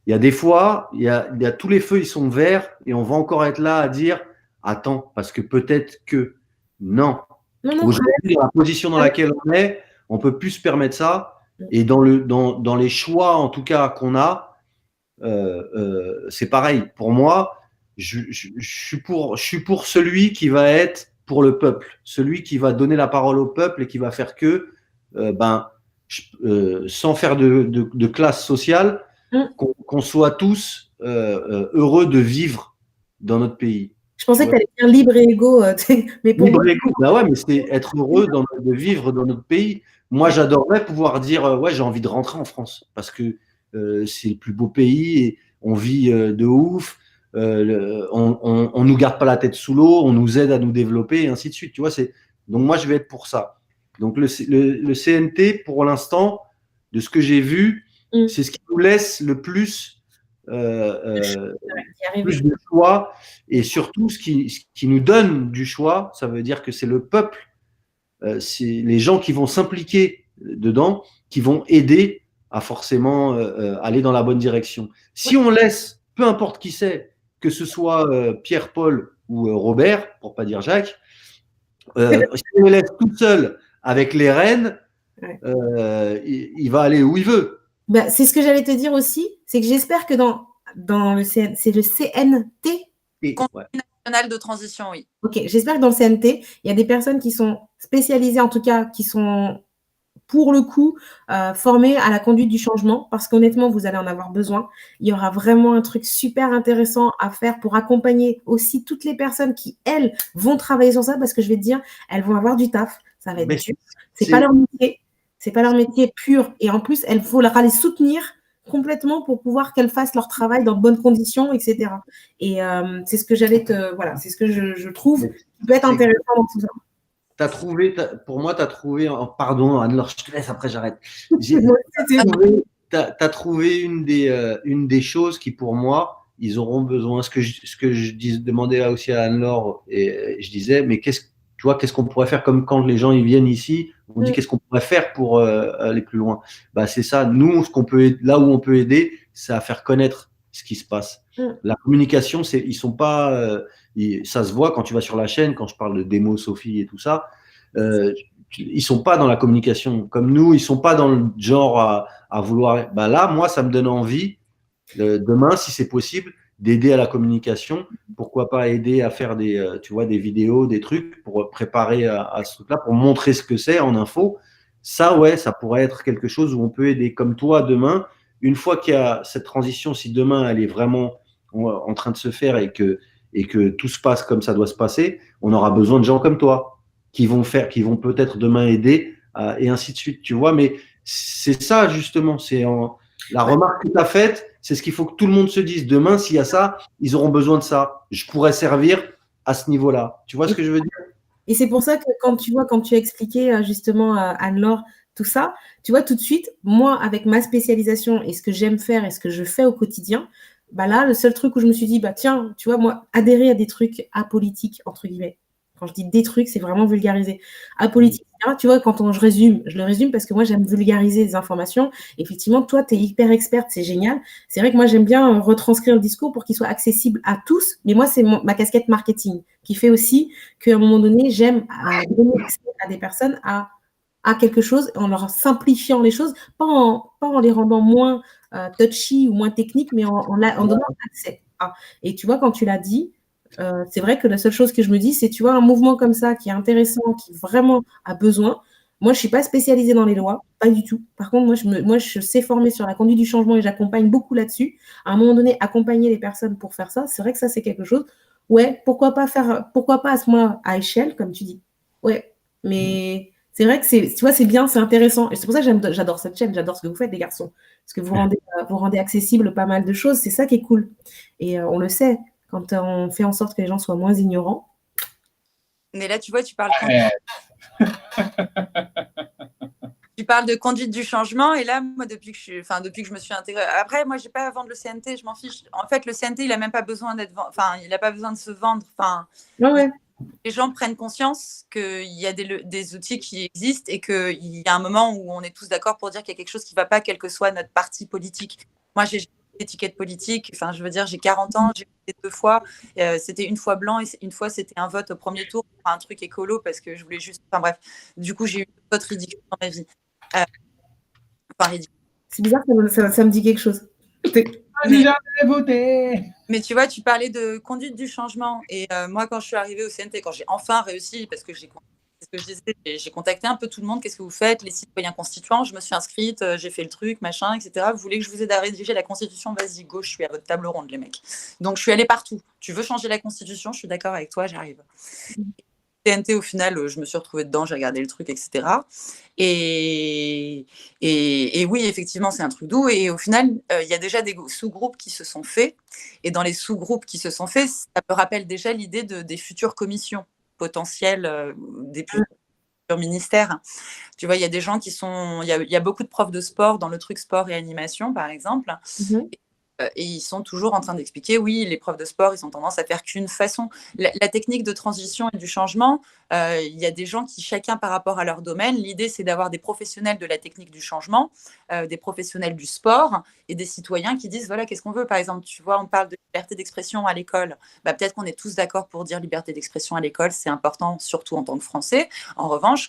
Il y a des fois, il y a tous les feux, ils sont verts et on va encore être là à dire attends, parce que peut-être que non. Non, Aujourd'hui, dans la position dans laquelle on est, on ne peut plus se permettre ça. Et dans les choix, en tout cas, qu'on a, c'est pareil. Pour moi, je suis pour celui qui va être pour le peuple, celui qui va donner la parole au peuple et qui va faire que, sans faire de classe sociale, qu'on soit tous heureux de vivre dans notre pays. Je pensais que tu allais dire libre et égaux, mais pour Libre moi, et égaux, bah ouais, mais c'est être heureux de vivre dans notre pays. Moi, j'adorerais pouvoir dire ouais, j'ai envie de rentrer en France parce que c'est le plus beau pays et on vit de ouf. On nous garde pas la tête sous l'eau, on nous aide à nous développer et ainsi de suite. Tu vois, donc moi, je vais être pour ça. Donc le CNT, pour l'instant, de ce que j'ai vu, c'est ce qui nous laisse le plus plus de choix et surtout ce qui nous donne du choix, ça veut dire que c'est le peuple, c'est les gens qui vont s'impliquer dedans, qui vont aider à forcément aller dans la bonne direction. Si on laisse, peu importe qui c'est, que ce soit Pierre, Paul ou Robert, pour pas dire Jacques, si on le laisse tout seul avec les rênes, il va aller où il veut. Bah, c'est ce que j'allais te dire aussi, c'est que j'espère que dans le c'est le CNT. Conseil national de transition, oui. Ok, j'espère que dans le CNT, il y a des personnes qui sont spécialisées, en tout cas, qui sont pour le coup formées à la conduite du changement, parce qu'honnêtement, vous allez en avoir besoin. Il y aura vraiment un truc super intéressant à faire pour accompagner aussi toutes les personnes qui, elles, vont travailler sur ça, parce que je vais te dire, elles vont avoir du taf, ça va être dur. C'est pas leur métier. C'est pas leur métier pur. Et en plus, il faudra les soutenir complètement pour pouvoir qu'elles fassent leur travail dans de bonnes conditions, etc. Et c'est ce que c'est ce que je trouve qui peut être intéressant dans tout ça. Pour moi, tu as trouvé, pardon Anne-Laure, je te laisse, après j'arrête. Tu as trouvé une des choses qui, pour moi, ils auront besoin. Ce que je demandais aussi à Anne-Laure, et je disais, mais qu'est-ce qu'on pourrait faire, comme quand les gens ils viennent ici, on dit qu'est-ce qu'on pourrait faire pour aller plus loin. Bah, c'est ça, nous, là où on peut aider, c'est à faire connaître ce qui se passe. La communication, ils sont pas, ça se voit quand tu vas sur la chaîne, quand je parle de démo, Sophie et tout ça, ils sont pas dans la communication comme nous, ils sont pas dans le genre à vouloir. Bah là, moi, ça me donne envie demain, si c'est possible, d'aider à la communication. Pourquoi pas aider à faire des vidéos, des trucs pour préparer à ce truc-là, pour montrer ce que c'est en info. Ça, ouais, ça pourrait être quelque chose où on peut aider. Comme toi, demain, une fois qu'il y a cette transition, si demain elle est vraiment en train de se faire et que tout se passe comme ça doit se passer, on aura besoin de gens comme toi qui vont peut-être demain aider et ainsi de suite, tu vois. Mais c'est ça, justement, la remarque que tu as faite, c'est ce qu'il faut que tout le monde se dise. Demain, s'il y a ça, ils auront besoin de ça. Je pourrais servir à ce niveau-là. Tu vois ce que je veux dire? Et c'est pour ça que quand tu as expliqué justement à Anne-Laure tout ça, tu vois, tout de suite, moi, avec ma spécialisation et ce que j'aime faire et ce que je fais au quotidien, bah là, le seul truc où je me suis dit, bah tiens, tu vois, moi, adhérer à des trucs apolitiques, entre guillemets. Quand je dis des trucs, c'est vraiment vulgariser. Apolitique, tu vois, je le résume parce que moi, j'aime vulgariser des informations. Effectivement, toi, tu es hyper experte, c'est génial. C'est vrai que moi, j'aime bien retranscrire le discours pour qu'il soit accessible à tous. Mais moi, c'est ma casquette marketing qui fait aussi qu'à un moment donné, j'aime donner accès à des personnes à quelque chose en leur simplifiant les choses, pas en les rendant moins touchy ou moins techniques, mais en donnant accès. Et tu vois, quand tu l'as dit, c'est vrai que la seule chose que je me dis, c'est, tu vois, un mouvement comme ça qui est intéressant, qui vraiment a besoin. Moi, je ne suis pas spécialisée dans les lois, pas du tout. Par contre, moi, je sais former sur la conduite du changement et j'accompagne beaucoup là-dessus. À un moment donné, accompagner les personnes pour faire ça, c'est vrai que ça, c'est quelque chose. Ouais, pourquoi pas à ce moment à échelle, comme tu dis. Ouais, mais c'est vrai que tu vois, c'est bien, c'est intéressant. Et c'est pour ça que j'adore cette chaîne, j'adore ce que vous faites, les garçons. Parce que vous rendez accessible pas mal de choses, c'est ça qui est cool. Et on le sait. Quand on fait en sorte que les gens soient moins ignorants. Mais là, tu vois, tu parles parles de conduite du changement et là, moi, depuis que je me suis intégrée. Après, moi, j'ai pas à vendre le CNT, je m'en fiche. En fait, le CNT, il a même pas besoin il a pas besoin de se vendre. Ouais. Les gens prennent conscience qu'il y a des outils qui existent et qu'il y a un moment où on est tous d'accord pour dire qu'il y a quelque chose qui ne va pas, quel que soit notre parti politique. Moi, j'ai étiquette politique. Enfin, je veux dire, j'ai 40 ans, j'ai voté 2 fois. C'était une fois blanc et une fois, c'était un vote au premier tour pour un truc écolo parce que je voulais juste. Enfin, bref. Du coup, j'ai eu un vote ridicule dans ma vie. Ridicule. C'est bizarre, ça me dit quelque chose. J'ai jamais voté. Mais tu vois, tu parlais de conduite du changement. Et moi, quand je suis arrivée au CNT, quand j'ai enfin réussi, parce que c'est ce que je disais, j'ai contacté un peu tout le monde. Qu'est-ce que vous faites, les citoyens constituants? Je me suis inscrite, j'ai fait le truc, machin, etc. Vous voulez que je vous aide à rédiger la Constitution? Vas-y, go, je suis à votre table ronde, les mecs. Donc, je suis allée partout. Tu veux changer la Constitution? Je suis d'accord avec toi, j'arrive. TNT, au final, je me suis retrouvée dedans, j'ai regardé le truc, etc. Et oui, effectivement, c'est un truc doux. Et au final, il y a déjà des sous-groupes qui se sont faits. Et dans les sous-groupes qui se sont faits, ça me rappelle déjà l'idée des futures commissions potentielles des futurs ministères. Tu vois, il y a des gens qui sont... Il y a beaucoup de profs de sport dans le truc sport et animation, par exemple. Et ils sont toujours en train d'expliquer, oui, les profs de sport, ils ont tendance à faire qu'une façon. La technique de transition et du changement, il y a des gens qui, chacun par rapport à leur domaine, l'idée, c'est d'avoir des professionnels de la technique du changement, des professionnels du sport et des citoyens qui disent, voilà, qu'est-ce qu'on veut? Par exemple, tu vois, on parle de liberté d'expression à l'école. Peut-être qu'on est tous d'accord pour dire liberté d'expression à l'école, c'est important, surtout en tant que Français. En revanche,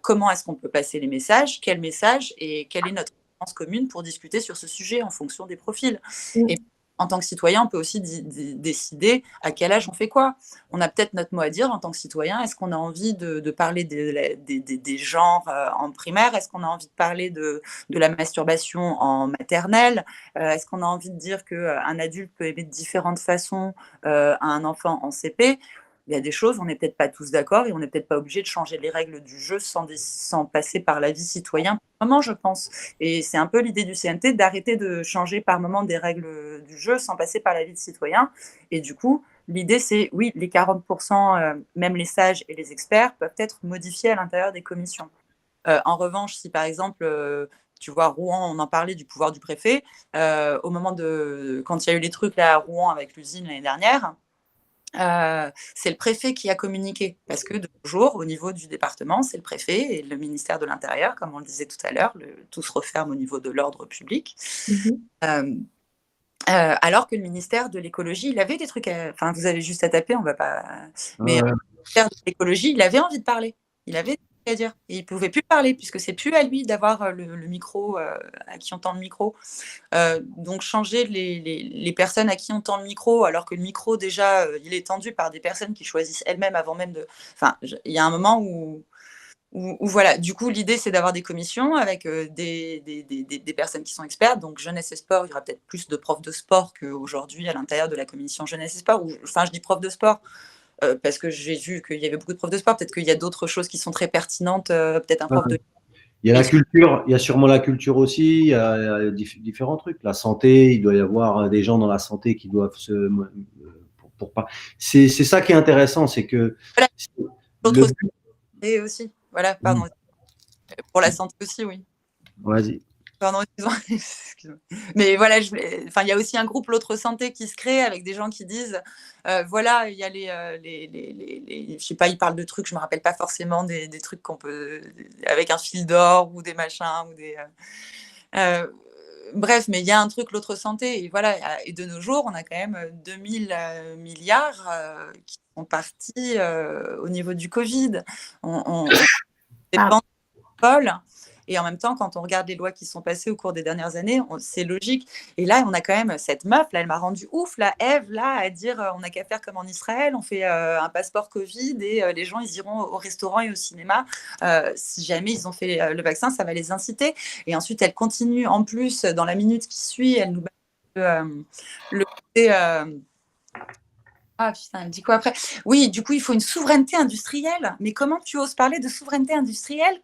comment est-ce qu'on peut passer les messages? Quel message? Et quelle est notre commune pour discuter sur ce sujet en fonction des profils. Et en tant que citoyen, on peut aussi décider à quel âge on fait quoi. On a peut-être notre mot à dire en tant que citoyen. Est-ce qu'on a envie de parler des genres en primaire? Est-ce qu'on a envie de parler de la masturbation en maternelle? Est-ce qu'on a envie de dire qu'un adulte peut aimer de différentes façons à un enfant en CP? Il y a des choses, on n'est peut-être pas tous d'accord et on n'est peut-être pas obligé de changer les règles du jeu sans passer par l'avis citoyen par moment, je pense. Et c'est un peu l'idée du CNT d'arrêter de changer par moment des règles du jeu sans passer par l'avis de citoyen. Et du coup, l'idée, c'est, oui, les 40%, même les sages et les experts, peuvent être modifiés à l'intérieur des commissions. En revanche, si par exemple... tu vois, Rouen, on en parlait du pouvoir du préfet. Au moment quand il y a eu les trucs là à Rouen avec l'usine l'année dernière, c'est le préfet qui a communiqué, parce que de nos jours, au niveau du département, c'est le préfet et le ministère de l'Intérieur, comme on le disait tout à l'heure, tout se referme au niveau de l'ordre public. Alors que le ministère de l'écologie, il avait des trucs enfin, vous avez juste à taper, on va pas... Mais le ministère de l'écologie, il avait envie de parler. Il avait des trucs à dire. Et il ne pouvait plus parler, puisque c'est plus à lui d'avoir le micro, à qui on tend le micro. Donc, changer les personnes à qui on tend le micro, alors que le micro, déjà, il est tendu par des personnes qui choisissent elles-mêmes avant même de... Enfin, il y a un moment où voilà, du coup, l'idée, c'est d'avoir des commissions avec des personnes qui sont expertes. Donc, jeunesse et sport, il y aura peut-être plus de profs de sport qu'aujourd'hui à l'intérieur de la commission jeunesse et sport. Enfin, je dis profs de sport parce que j'ai vu qu'il y avait beaucoup de profs de sport. Peut-être qu'il y a d'autres choses qui sont très pertinentes, peut-être un prof de... Il y a la culture, il y a sûrement la culture aussi, il y a différents trucs. La santé, il doit y avoir des gens dans la santé qui doivent se... pour pas... C'est ça qui est intéressant, c'est que... Voilà. L'autre santé aussi. Voilà, pardon. Pour la santé aussi, oui. Vas-y. Pardon, excuse-moi. Mais voilà, il y a aussi un groupe L'Autre Santé qui se crée avec des gens qui disent, voilà, il y a je sais pas, ils parlent de trucs, je me rappelle pas forcément des trucs qu'on peut, avec un fil d'or ou des machins, ou des... bref, mais il y a un truc L'Autre Santé, et voilà, et de nos jours, on a quand même 2000 milliards qui sont partis au niveau du Covid. On dépend de l'école. Et en même temps, quand on regarde les lois qui sont passées au cours des dernières années, c'est logique. Et là, on a quand même cette meuf, là, elle m'a rendu ouf, là, Eve, là, à dire on n'a qu'à faire comme en Israël, on fait un passeport Covid et les gens, ils iront au restaurant et au cinéma. Si jamais ils ont fait le vaccin, ça va les inciter. Et ensuite, elle continue, en plus, dans la minute qui suit, elle nous le côté... Ah putain, elle dit quoi après? Oui, du coup, il faut une souveraineté industrielle. Mais comment tu oses parler de souveraineté industrielle?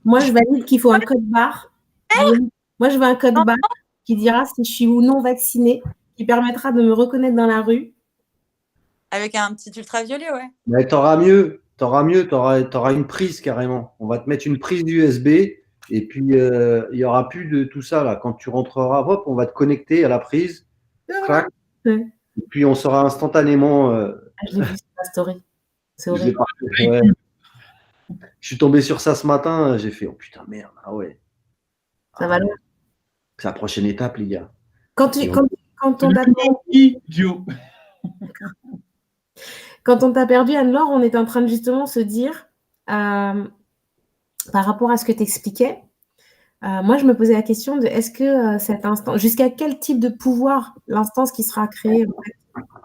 Moi, je valide qu'il faut un code barre. Moi, je veux un code barre qui dira si je suis ou non vaccinée, qui permettra de me reconnaître dans la rue. Avec un petit ultraviolet, ouais. Mais t'auras mieux, t'auras une prise carrément. On va te mettre une prise USB Et puis, il n'y aura plus de tout ça, là. Quand tu rentreras, hop, on va te connecter à la prise. Crac. Ouais. Et puis, on sera instantanément. Je l'ai vu sur la story. C'est je l'ai horrible. pas- ouais. Je suis tombé sur ça ce matin. J'ai fait, oh putain, merde. Ah ouais. Ça va loin. C'est la prochaine étape, les gars. Quand Et on t'a Idiot. Quand on t'a perdu, Anne-Laure, on est en train de justement se dire, par rapport à ce que tu expliquais, moi, je me posais la question de est-ce que cet instant, jusqu'à quel type de pouvoir l'instance qui sera créée en fait,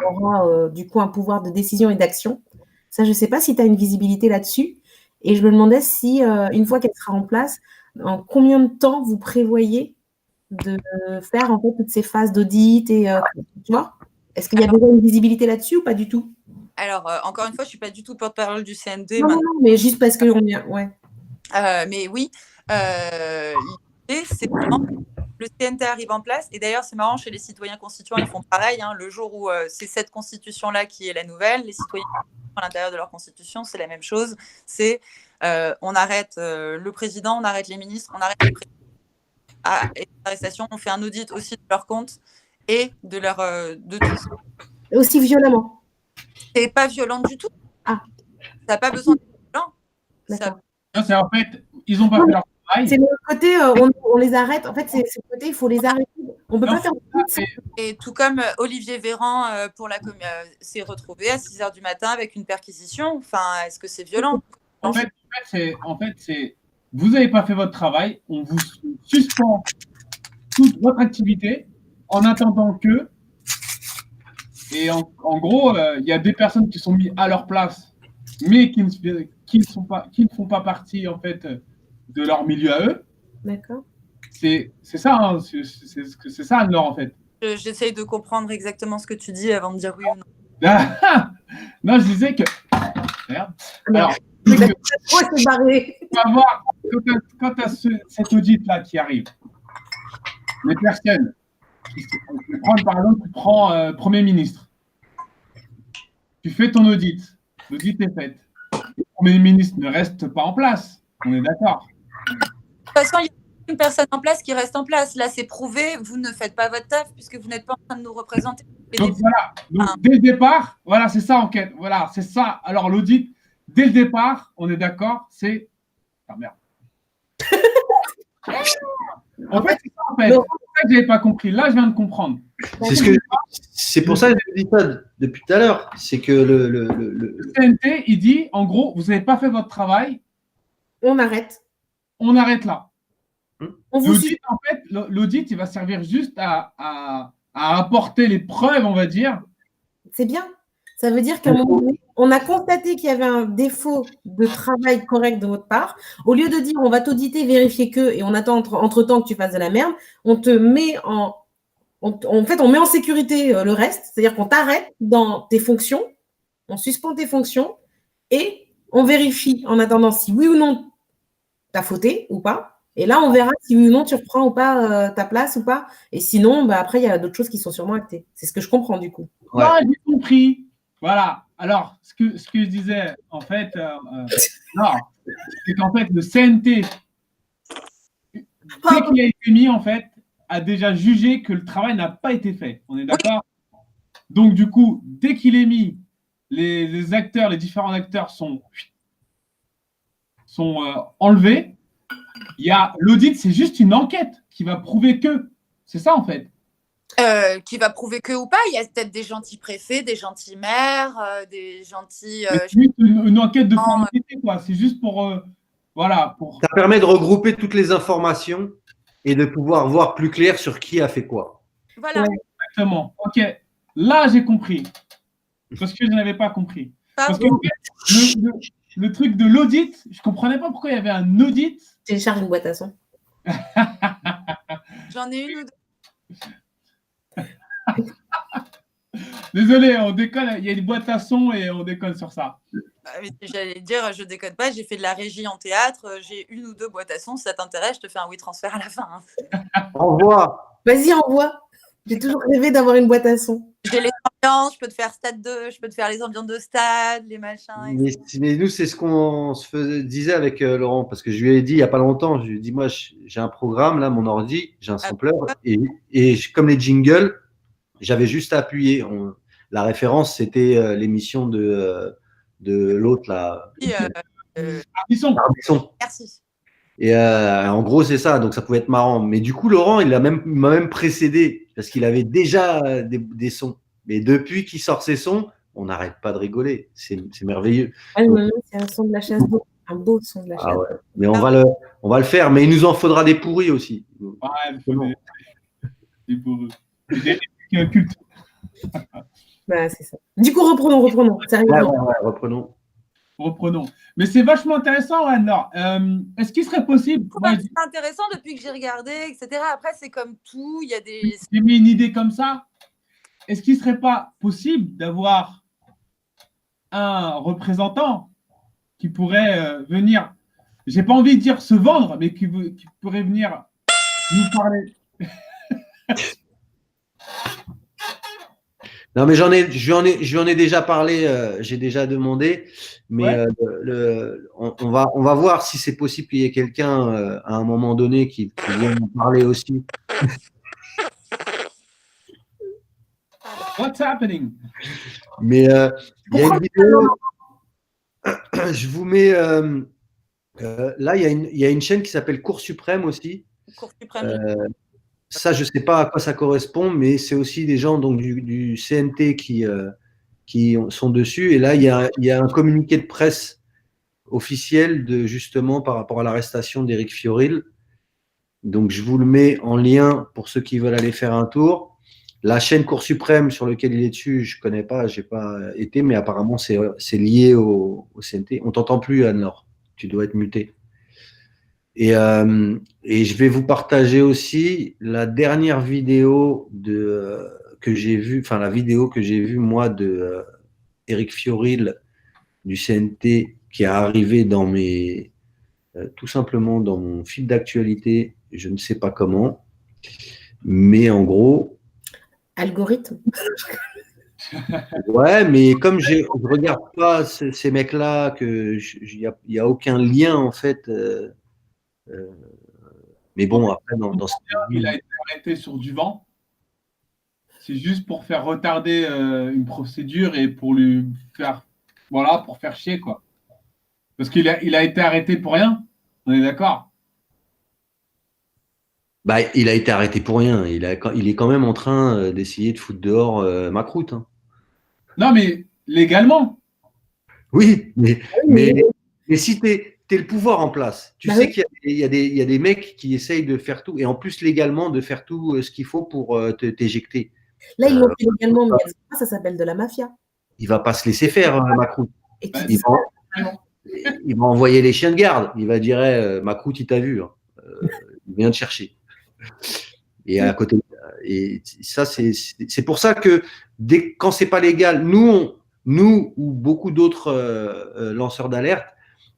aura du coup un pouvoir de décision et d'action. Ça, je ne sais pas si tu as une visibilité là-dessus. Et je me demandais si, une fois qu'elle sera en place, en combien de temps vous prévoyez de faire en fait toutes ces phases d'audit et tu vois, est-ce qu'il y a déjà une visibilité là-dessus ou pas du tout? Alors, encore une fois, je ne suis pas du tout porte-parole du CNT. Non, mais juste parce qu'on est. Ouais. Mais oui, l'idée, c'est vraiment le CNT arrive en place. Et d'ailleurs, c'est marrant, chez les citoyens constituants, ils font pareil. Hein, le jour où c'est cette constitution-là qui est la nouvelle, les citoyens à l'intérieur de leur constitution, c'est la même chose. C'est on arrête le président, on arrête les ministres, on arrête les présidents. Et l'arrestation, on fait un audit aussi de leur compte et de leur de tout. Aussi violemment. C'est pas violent du tout. Ah. Ça n'a pas besoin de violent. D'accord. C'est en fait, ils n'ont pas fait leur travail. C'est le côté, on les arrête. En fait, c'est le côté, il faut les arrêter. On ne peut pas faire. Et tout comme Olivier Véran s'est retrouvé à 6h du matin avec une perquisition. Enfin, est-ce que c'est violent? En fait, c'est vous n'avez pas fait votre travail, on vous suspend toute votre activité en attendant que. Et en gros, il y a des personnes qui sont mises à leur place, mais qui ne font pas partie en fait de leur milieu à eux. D'accord. C'est ça, hein, c'est ça, Anne-Laure, en fait. J'essaye de comprendre exactement ce que tu dis avant de dire oui ou non. Non, je disais que. Merde. Alors, c'est barré. tu vas voir, quand tu as cet audit-là qui arrive, les personnes, par exemple, tu prends Premier ministre. Tu fais ton audit. L'audit est fait. Le Premier ministre ne reste pas en place. On est d'accord. De toute façon, il y a une personne en place qui reste en place. Là, c'est prouvé. Vous ne faites pas votre taf puisque vous n'êtes pas en train de nous représenter. Donc, voilà. Donc, dès le départ, voilà, c'est ça, enquête. Voilà, c'est ça. Alors, l'audit, dès le départ, on est d'accord, c'est. Ah merde. En fait, c'est ça, en fait. C'est ça que je n'avais pas compris. Là, je viens de comprendre. C'est pour ça que je dis ça depuis tout à l'heure. C'est que le CNT, il dit, en gros, vous n'avez pas fait votre travail. On arrête. On arrête là. L'audit, en fait, l'audit, il va servir juste à apporter les preuves, on va dire. C'est bien. Ça veut dire qu'à un moment donné, on a constaté qu'il y avait un défaut de travail correct de votre part. Au lieu de dire on va t'auditer, vérifier que, et on attend entre-temps que tu fasses de la merde, on te met en fait, on met en sécurité le reste. C'est-à-dire qu'on t'arrête dans tes fonctions, on suspend tes fonctions et on vérifie en attendant si oui ou non tu as fauté ou pas. Et là, on verra si oui ou non tu reprends ou pas ta place ou pas. Et sinon, bah, après, il y a d'autres choses qui sont sûrement actées. C'est ce que je comprends du coup. Ouais. Ah, j'ai compris. Voilà. Alors, ce que je disais, en fait, c'est qu'en fait, le CNT, dès qu'il a été mis, en fait, a déjà jugé que le travail n'a pas été fait. On est d'accord? Donc, du coup, dès qu'il est mis, les acteurs, les différents acteurs sont enlevés. Il y a l'audit, c'est juste une enquête qui va prouver que. C'est ça, en fait. Qui va prouver que ou pas. Il y a peut-être des gentils préfets, des gentils maires, des gentils. C'est juste une enquête de formalité, quoi. C'est juste pour. Voilà. Ça permet de regrouper toutes les informations et de pouvoir voir plus clair sur qui a fait quoi. Voilà. Ouais, exactement. Ok. Là, j'ai compris. Parce que je n'avais pas compris. Parce que le truc de l'audit, je ne comprenais pas pourquoi il y avait un audit. Télécharge une boîte à son. J'en ai une ou deux. Désolé, on déconne. Il y a une boîte à son et on déconne sur ça. J'allais dire, je déconne pas. J'ai fait de la régie en théâtre. J'ai une ou deux boîtes à son. Si ça t'intéresse, je te fais un WeTransfer à la fin. Envoie. Vas-y, envoie. J'ai toujours rêvé d'avoir une boîte à son. J'ai les ambiances, je peux te faire stade 2, je peux te faire les ambiances de stade, les machins. Mais nous, c'est ce qu'on disait avec Laurent, parce que je lui ai dit il n'y a pas longtemps, je lui ai dit, moi, j'ai un programme, là, mon ordi, j'ai un sampler, comme les jingles, j'avais juste à appuyer. La référence, c'était l'émission de l'autre, là. Ardisson. Merci. Et en gros, c'est ça, donc ça pouvait être marrant. Mais du coup, Laurent, il m'a même précédé, parce qu'il avait déjà des sons. Mais depuis qu'il sort ses sons, on n'arrête pas de rigoler. C'est merveilleux. Ah, c'est un son de la chasse d'eau, un beau son de la chasse. Ah ouais. Mais on va le faire, mais il nous en faudra des pourris aussi. Ouais, il faut des pourris. Des cultes. Bah, c'est ça. Du coup, reprenons. Reprenons. Reprenons. Mais c'est vachement intéressant, Anne-Laure. Est-ce qu'il serait possible… C'est intéressant depuis que j'ai regardé, etc. Après, c'est comme tout, il y a des… J'ai mis une idée comme ça. Est-ce qu'il ne serait pas possible d'avoir un représentant qui pourrait venir, j'ai pas envie de dire se vendre, mais qui pourrait venir nous parler? Non, mais j'en ai déjà parlé, j'ai déjà demandé, mais on va voir si c'est possible qu'il y ait quelqu'un à un moment donné qui vienne nous parler aussi. What's happening? Mais il y a une vidéo, je vous mets, là, il y a une chaîne qui s'appelle Cour suprême aussi. Cour suprême. Ça, je ne sais pas à quoi ça correspond, mais c'est aussi des gens donc, du CNT qui sont dessus. Et là, il y a un communiqué de presse officiel justement par rapport à l'arrestation d'Éric Fiorile. Donc, je vous le mets en lien pour ceux qui veulent aller faire un tour. La chaîne Cour suprême sur laquelle il est dessus, je ne connais pas, je n'ai pas été, mais apparemment, c'est lié au CNT. On ne t'entend plus, Anne-Laure. Tu dois être muté. Et je vais vous partager aussi la dernière vidéo que j'ai vue, enfin la vidéo que j'ai vue moi de Éric Fiorile du CNT qui est arrivé dans tout simplement dans mon fil d'actualité, je ne sais pas comment, mais en gros. Algorithme. Ouais, mais comme je regarde pas ces mecs-là, il y a aucun lien en fait. Mais bon, après, dans ce il a été arrêté sur du vent. C'est juste pour faire retarder une procédure et pour lui faire, voilà, pour faire chier, quoi. Parce qu'il a été arrêté pour rien. On est d'accord? Bah, il a été arrêté pour rien. Il est quand même en train d'essayer de foutre dehors Macroute. Hein. Non, mais légalement. Oui, mais si tu es le pouvoir en place, tu sais qu'il y a des mecs qui essayent de faire tout, et en plus légalement de faire tout ce qu'il faut pour t'éjecter. Là, ils l'ont fait légalement, mais ça s'appelle de la mafia. Il ne va pas se laisser faire, Macroute. Il va envoyer les chiens de garde. Il va dire Macroute, il t'a vu. Hein. Il vient te chercher. Et à côté, et ça, c'est pour ça que quand c'est pas légal, nous ou beaucoup d'autres lanceurs d'alerte,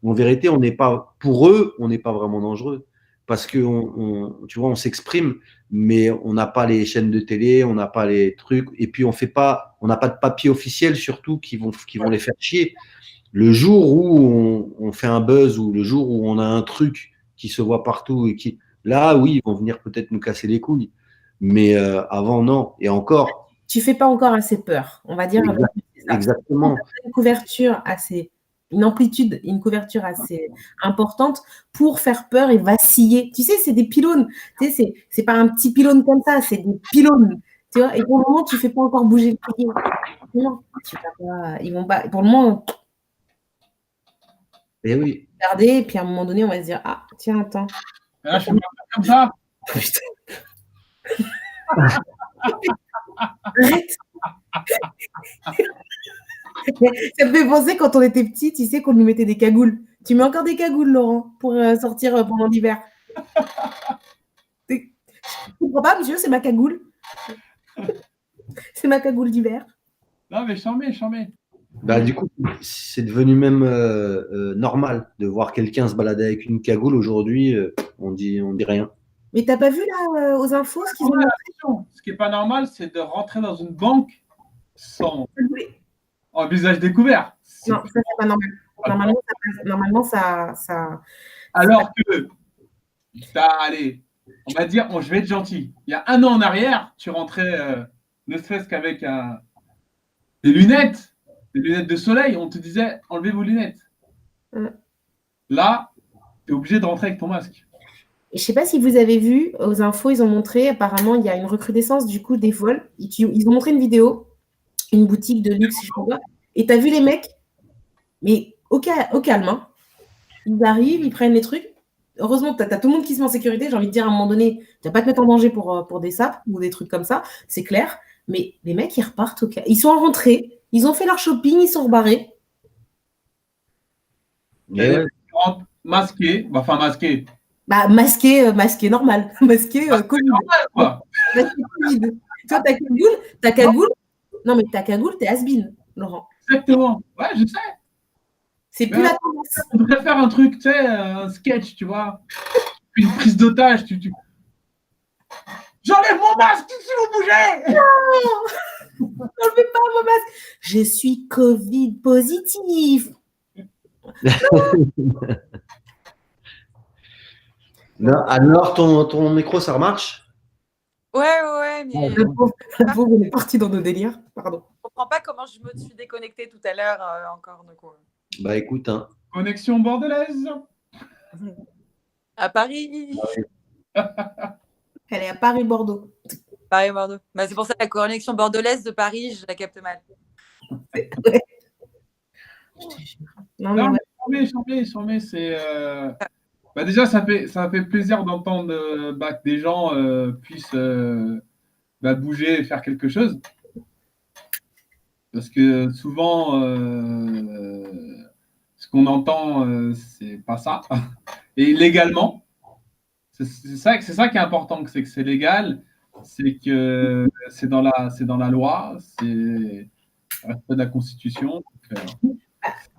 en vérité, on n'est pas, pour eux, on n'est pas vraiment dangereux. Parce que, tu vois, on s'exprime, mais on n'a pas les chaînes de télé, on n'a pas les trucs, et puis on n'a pas de papier officiel surtout qui vont les faire chier. Le jour où on fait un buzz ou le jour où on a un truc qui se voit partout et là, oui, ils vont venir peut-être nous casser les couilles. Mais avant, non. Et encore. Tu ne fais pas encore assez peur, on va dire. Exactement. Une couverture une amplitude, une couverture assez importante pour faire peur et vaciller. Tu sais, c'est des pylônes. Tu sais, c'est pas un petit pylône comme ça, c'est des pylônes. Tu vois, et pour le moment, tu ne fais pas encore bouger le pied. Non, ils vont pas. Pour le moment. Et oui. Regarder, et puis à un moment donné, on va se dire, ah, tiens, attends. Là, je fais pas comme ça. Arrête. Ça me fait penser quand on était petit, tu sais, qu'on nous mettait des cagoules. Tu mets encore des cagoules, Laurent, pour sortir pendant l'hiver. Tu comprends pas, monsieur, c'est ma cagoule. C'est ma cagoule d'hiver. Non, mais j'en mets. Bah, du coup, c'est devenu même normal de voir quelqu'un se balader avec une cagoule. Aujourd'hui, on dit rien. Mais t'as pas vu là aux infos ce qu'ils ont Ce qui n'est pas normal, c'est de rentrer dans une banque sans en visage découvert. Non, ça, c'est pas normal. Normalement, ça. Alors que, allez, on va dire, je vais être gentil. Il y a 1 an en arrière, tu rentrais, ne serait-ce qu'avec des lunettes de soleil, on te disait, enlevez vos lunettes. Là, tu es obligé de rentrer avec ton masque. Je ne sais pas si vous avez vu, aux infos, ils ont montré, apparemment, il y a une recrudescence du coup des vols. Ils ont montré une vidéo, une boutique de luxe, je sais pas. Et tu as vu les mecs, mais au calme, hein. Ils arrivent, ils prennent les trucs. Heureusement, tu as tout le monde qui se met en sécurité. J'ai envie de dire, à un moment donné, tu vas pas te mettre en danger pour des sapes ou des trucs comme ça, c'est clair. Mais les mecs, ils repartent au calme. Ils sont rentrés, ils ont fait leur shopping, ils sont rebarrés. Ouais. Masqué, enfin masqué. Bah, masqué normal. Masqué Covid. Normal, quoi. Masqué Covid. Toi, ta cagoule. Non, mais ta cagoule, t'es has-been, Laurent. Exactement. Ouais, je sais. C'est plus la tendance. On devrait faire un truc, tu sais, un sketch, tu vois. Une prise d'otage. J'enlève mon masque si vous bougez. Non, n'enlevez pas mon masque. Je suis Covid positif. Non, alors, ton micro, ça remarche? Ouais, mais Le pauvre, on est parti dans nos délires. Pardon. je comprends pas comment je me suis déconnectée tout à l'heure encore. Du coup. Bah écoute, hein. Connexion bordelaise. À Paris. Elle est à Paris-Bordeaux. Paris-Bordeaux. Bah, c'est pour ça la connexion bordelaise de Paris, je la capte mal. Non, mais chambé, c'est. Bah déjà, ça fait plaisir d'entendre que des gens puissent bouger et faire quelque chose. Parce que souvent, ce qu'on entend, c'est pas ça. Et légalement, c'est ça qui est important, c'est que c'est légal, c'est que c'est dans la loi, c'est respect de la Constitution.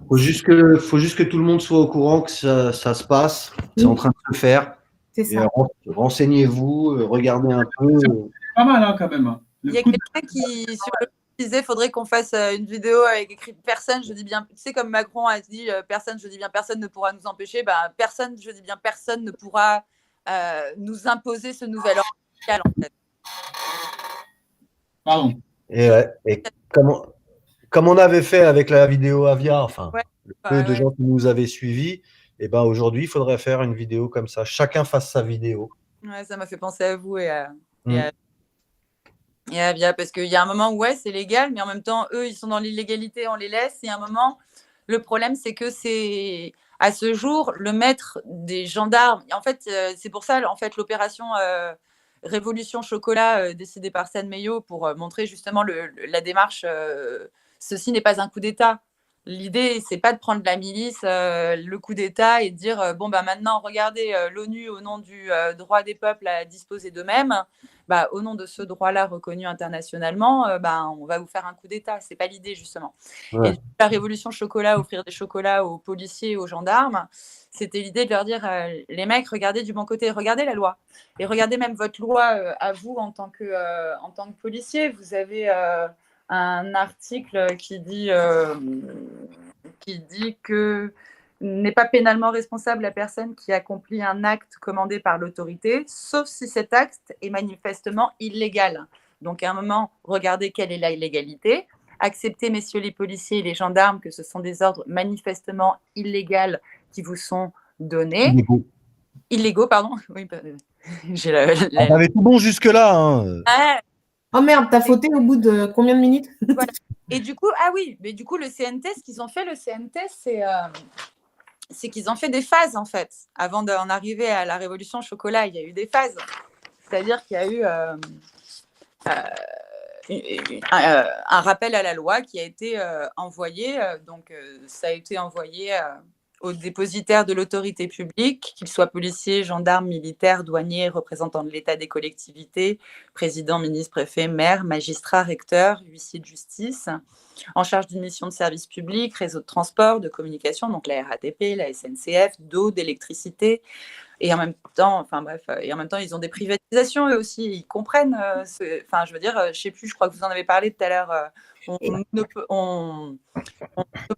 Faut juste que tout le monde soit au courant que ça se passe, c'est en train de se faire. C'est ça. Renseignez-vous, regardez un peu. C'est pas mal, hein, quand même. Il y a quelqu'un qui sur le disait faudrait qu'on fasse une vidéo avec écrit personne, je dis bien, tu sais, comme Macron a dit personne, je dis bien personne ne pourra nous empêcher, personne, je dis bien personne ne pourra nous imposer ce nouvel ordre social, en fait. Pardon. Et comme on avait fait avec la vidéo Avia, enfin, Ouais. le peu de gens qui nous avaient suivis, et ben aujourd'hui, il faudrait faire une vidéo comme ça. Chacun fasse sa vidéo. Ouais, ça m'a fait penser à vous et à Avia, parce qu'il y a un moment où ouais, c'est légal, mais en même temps, eux, ils sont dans l'illégalité, on les laisse. Et à un moment, le problème, c'est que c'est à ce jour le maître des gendarmes. En fait, c'est pour ça, en fait, l'opération Révolution Chocolat décidée par San Meio pour montrer justement la démarche. Ceci n'est pas un coup d'État. L'idée, c'est pas de prendre la milice, le coup d'État et de dire bon bah maintenant regardez l'ONU au nom du droit des peuples à disposer d'eux-mêmes, au nom de ce droit-là reconnu internationalement, on va vous faire un coup d'État. C'est pas l'idée justement. Ouais. Et la Révolution Chocolat, offrir des chocolats aux policiers et aux gendarmes, c'était l'idée de leur dire les mecs, regardez du bon côté, regardez la loi et regardez même votre loi à vous en tant que policier. Vous avez un article qui dit que n'est pas pénalement responsable la personne qui accomplit un acte commandé par l'autorité, sauf si cet acte est manifestement illégal. Donc à un moment, regardez quelle est la illégalité. Acceptez, messieurs les policiers et les gendarmes, que ce sont des ordres manifestement illégaux qui vous sont donnés. Illégaux, pardon. Oui, On avait tout bon jusque-là. Hein. Oh merde, t'as fauté au bout de combien de minutes? Voilà. Et du coup, mais du coup, le CNT, ce qu'ils ont fait, c'est qu'ils ont fait des phases, en fait. Avant d'en arriver à la Révolution Chocolat, il y a eu des phases. C'est-à-dire qu'il y a eu un rappel à la loi qui a été envoyé. Donc, ça a été envoyé aux dépositaires de l'autorité publique, qu'ils soient policiers, gendarmes, militaires, douaniers, représentants de l'État, des collectivités, président, ministre, préfet, maire, magistrat, recteur, huissier de justice, en charge d'une mission de service public, réseau de transport, de communication, donc la RATP, la SNCF, d'eau, d'électricité, Et en même temps, enfin bref, et en même temps, ils ont des privatisations eux aussi. Ils comprennent. Enfin, je veux dire, je sais plus. Je crois que vous en avez parlé tout à l'heure. On, on,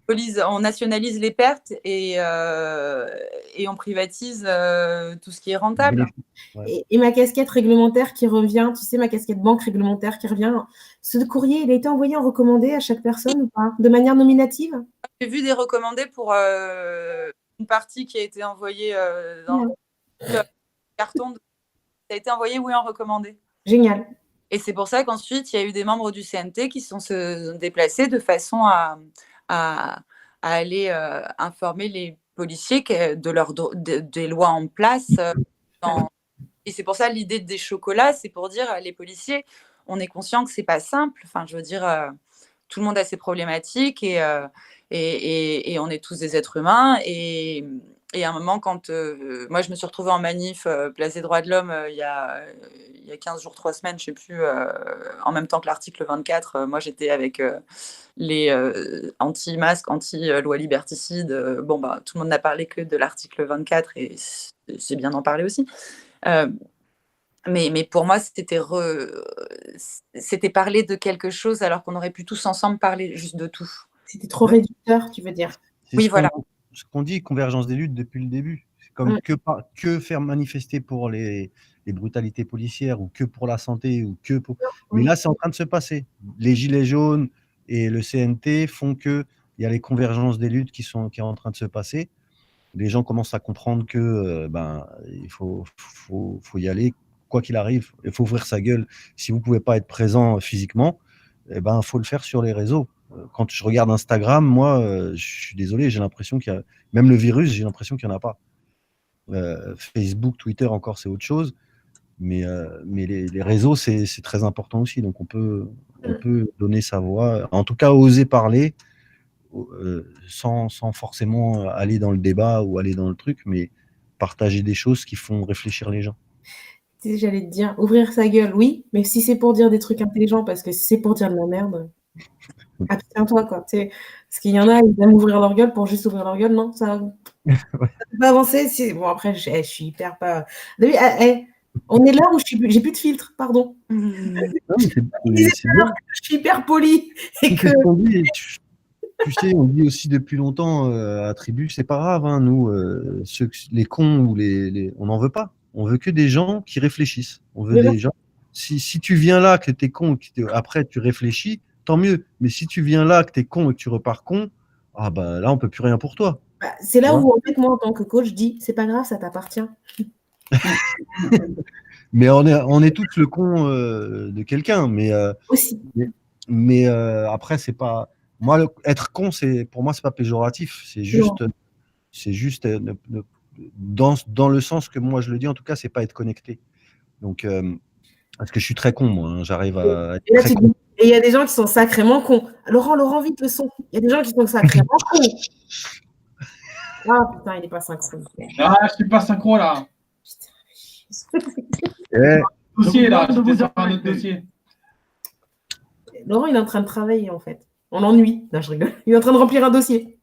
on nationalise les pertes et on privatise tout ce qui est rentable. Ouais. Et ma casquette réglementaire qui revient, tu sais, ma casquette banque réglementaire qui revient, ce courrier, il a été envoyé en recommandé à chaque personne ou pas, de manière nominative? J'ai vu des recommandés pour une partie qui a été envoyée dans le carton. Ça a été envoyé, oui, en recommandé. Génial. Et c'est pour ça qu'ensuite, il y a eu des membres du CNT qui sont se déplacés de façon à aller informer les policiers des lois en place. Et c'est pour ça l'idée des chocolats, c'est pour dire les policiers, on est conscient que c'est pas simple. Enfin, je veux dire, tout le monde a ses problématiques et on est tous des êtres humains. Et à un moment, quand moi, je me suis retrouvée en manif Place des droits de l'homme il y a 15 jours, 3 semaines, je ne sais plus, en même temps que l'article 24, moi, j'étais avec les anti-masques, anti-loi liberticide. Bon, bah, tout le monde n'a parlé que de l'article 24 et c'est bien d'en parler aussi. Mais pour moi, c'était parler de quelque chose alors qu'on aurait pu tous ensemble parler juste de tout. C'était trop réducteur, tu veux dire? Oui, voilà. Ce qu'on dit, convergence des luttes depuis le début. C'est comme que faire manifester pour les brutalités policières ou que pour la santé ou que pour. Mais là, c'est en train de se passer. Les Gilets jaunes et le CNT font que il y a les convergences des luttes qui sont en train de se passer. Les gens commencent à comprendre que il faut y aller quoi qu'il arrive. Il faut ouvrir sa gueule. Si vous pouvez pas être présent physiquement, faut le faire sur les réseaux. Quand je regarde Instagram, moi, je suis désolé, j'ai l'impression qu'il y a même le virus, j'ai l'impression qu'il n'y en a pas. Facebook, Twitter, encore, c'est autre chose. Mais les réseaux, c'est très important aussi. Donc, on peut donner sa voix. En tout cas, oser parler sans forcément aller dans le débat ou aller dans le truc, mais partager des choses qui font réfléchir les gens. J'allais te dire, ouvrir sa gueule, oui, mais si c'est pour dire des trucs intelligents, parce que si c'est pour dire de la merde, abstiens-toi, quoi. Parce qu'il y en a, ils aiment ouvrir leur gueule pour juste ouvrir leur gueule, non, ça peut pas avancer. Bon, après, je suis hyper pas. On est là où j'ai plus de filtre, pardon. Non, c'est je suis hyper polie. Et que... Tu sais, on dit aussi depuis longtemps à Tribu, c'est pas grave, hein, nous, les cons ou on n'en veut pas. On veut que des gens qui réfléchissent. On veut des gens. Si tu viens là, que t'es con, après tu réfléchis, tant mieux. Mais si tu viens là, que t'es con et que tu repars con, là, on peut plus rien pour toi. C'est là où, en fait, moi, en tant que coach, je dis, c'est pas grave, ça t'appartient. Mais on est tous le con de quelqu'un. Aussi. Mais après, c'est pas. Moi, être con, pour moi, c'est pas péjoratif. C'est juste dans le sens que moi je le dis. En tout cas, c'est pas être connecté. Donc, parce que je suis très con, moi. Hein, j'arrive à être très con. Et il y a des gens qui sont sacrément cons. Laurent, vite le son. Il y a des gens qui sont sacrément cons. Ah putain, il n'est pas synchro. Ah, je suis pas synchro là. Dossier là, j'étais sur un autre dossier. Laurent, il est en train de travailler en fait. On l'ennuie. Non, je rigole. Il est en train de remplir un dossier.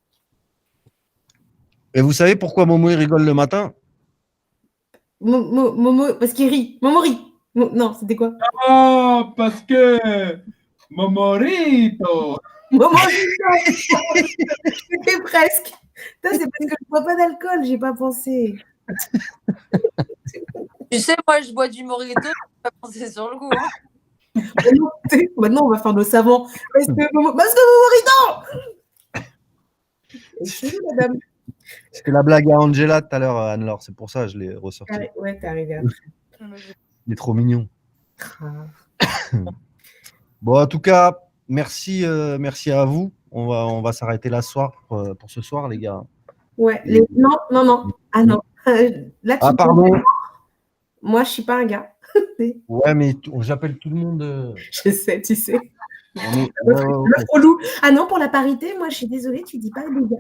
Et vous savez pourquoi Momo il rigole le matin? Momo, parce qu'il rit. Momo rit. Non, c'était quoi? Oh, parce que Momorito. Momorito. C'était presque. C'est parce que je ne bois pas d'alcool, j'ai pas pensé. Tu sais, moi, je bois du Morito, je n'ai pas pensé sur le goût. Hein. Maintenant, on va faire nos savants. Parce que Momorito. Excusez, madame. C'était la blague à Angela tout à l'heure, Anne-Laure. C'est pour ça que je l'ai ressorti. Ouais, t'es arrivé après. Il est trop mignon. Bon, en tout cas, merci à vous. On va s'arrêter là pour ce soir, les gars. Ouais. Non. Ah non. Là, pardon. Moi, je suis pas un gars. Ouais, mais j'appelle tout le monde. Je sais, tu sais. Le relou. Ah non, pour la parité, moi, je suis désolée, tu dis pas les gars.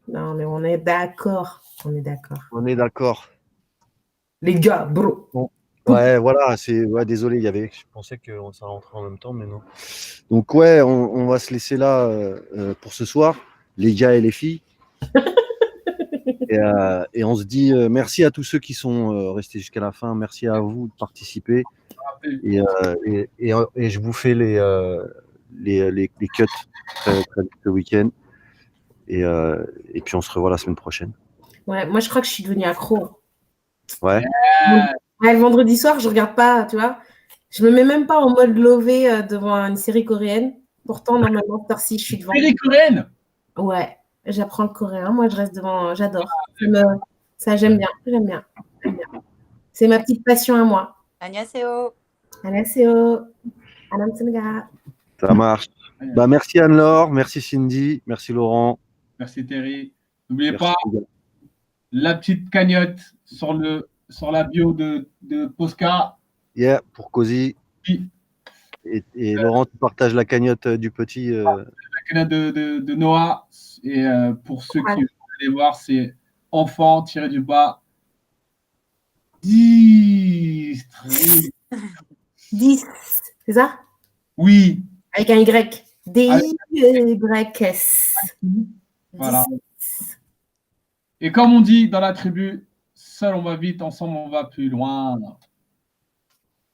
Non, mais on est d'accord. On est d'accord. Les gars, bro. Bon. Ouais, voilà, désolé, je pensais que ça rentrait en même temps, mais non. Donc ouais, on va se laisser là pour ce soir, les gars et les filles. Et on se dit merci à tous ceux qui sont restés jusqu'à la fin. Merci à vous de participer. Et je vous fais les cuts très, très vite ce week-end. Et puis on se revoit la semaine prochaine. Ouais, moi, je crois que je suis devenue accro. Ouais. Ouais, le vendredi soir, je regarde pas, tu vois. Je me mets même pas en mode lové devant une série coréenne. Pourtant, normalement, cette heure-ci, je suis devant. Série coréenne? Ouais, j'apprends le coréen. Moi, je reste devant. J'adore. Ça, j'aime bien. J'aime bien. C'est ma petite passion à moi. Annyeonghaseyo. Annyeonghaseyo. Annyeonghaseyo. Ça marche. Bah, merci Anne-Laure, merci Cindy, merci Laurent. Merci Terry. N'oubliez Merci, pas les gars. la petite cagnotte sur la bio de Posca. Yeah, pour Cozy. Puis, Et Laurent, tu partages la cagnotte du petit. la cagnotte de Noah. Et pour ceux qui veulent aller voir, c'est enfant-du-bas 10. 10, c'est ça? Oui. Avec un Y. D-Y-S. Voilà. Et comme on dit dans la tribu, seul on va vite, ensemble on va plus loin.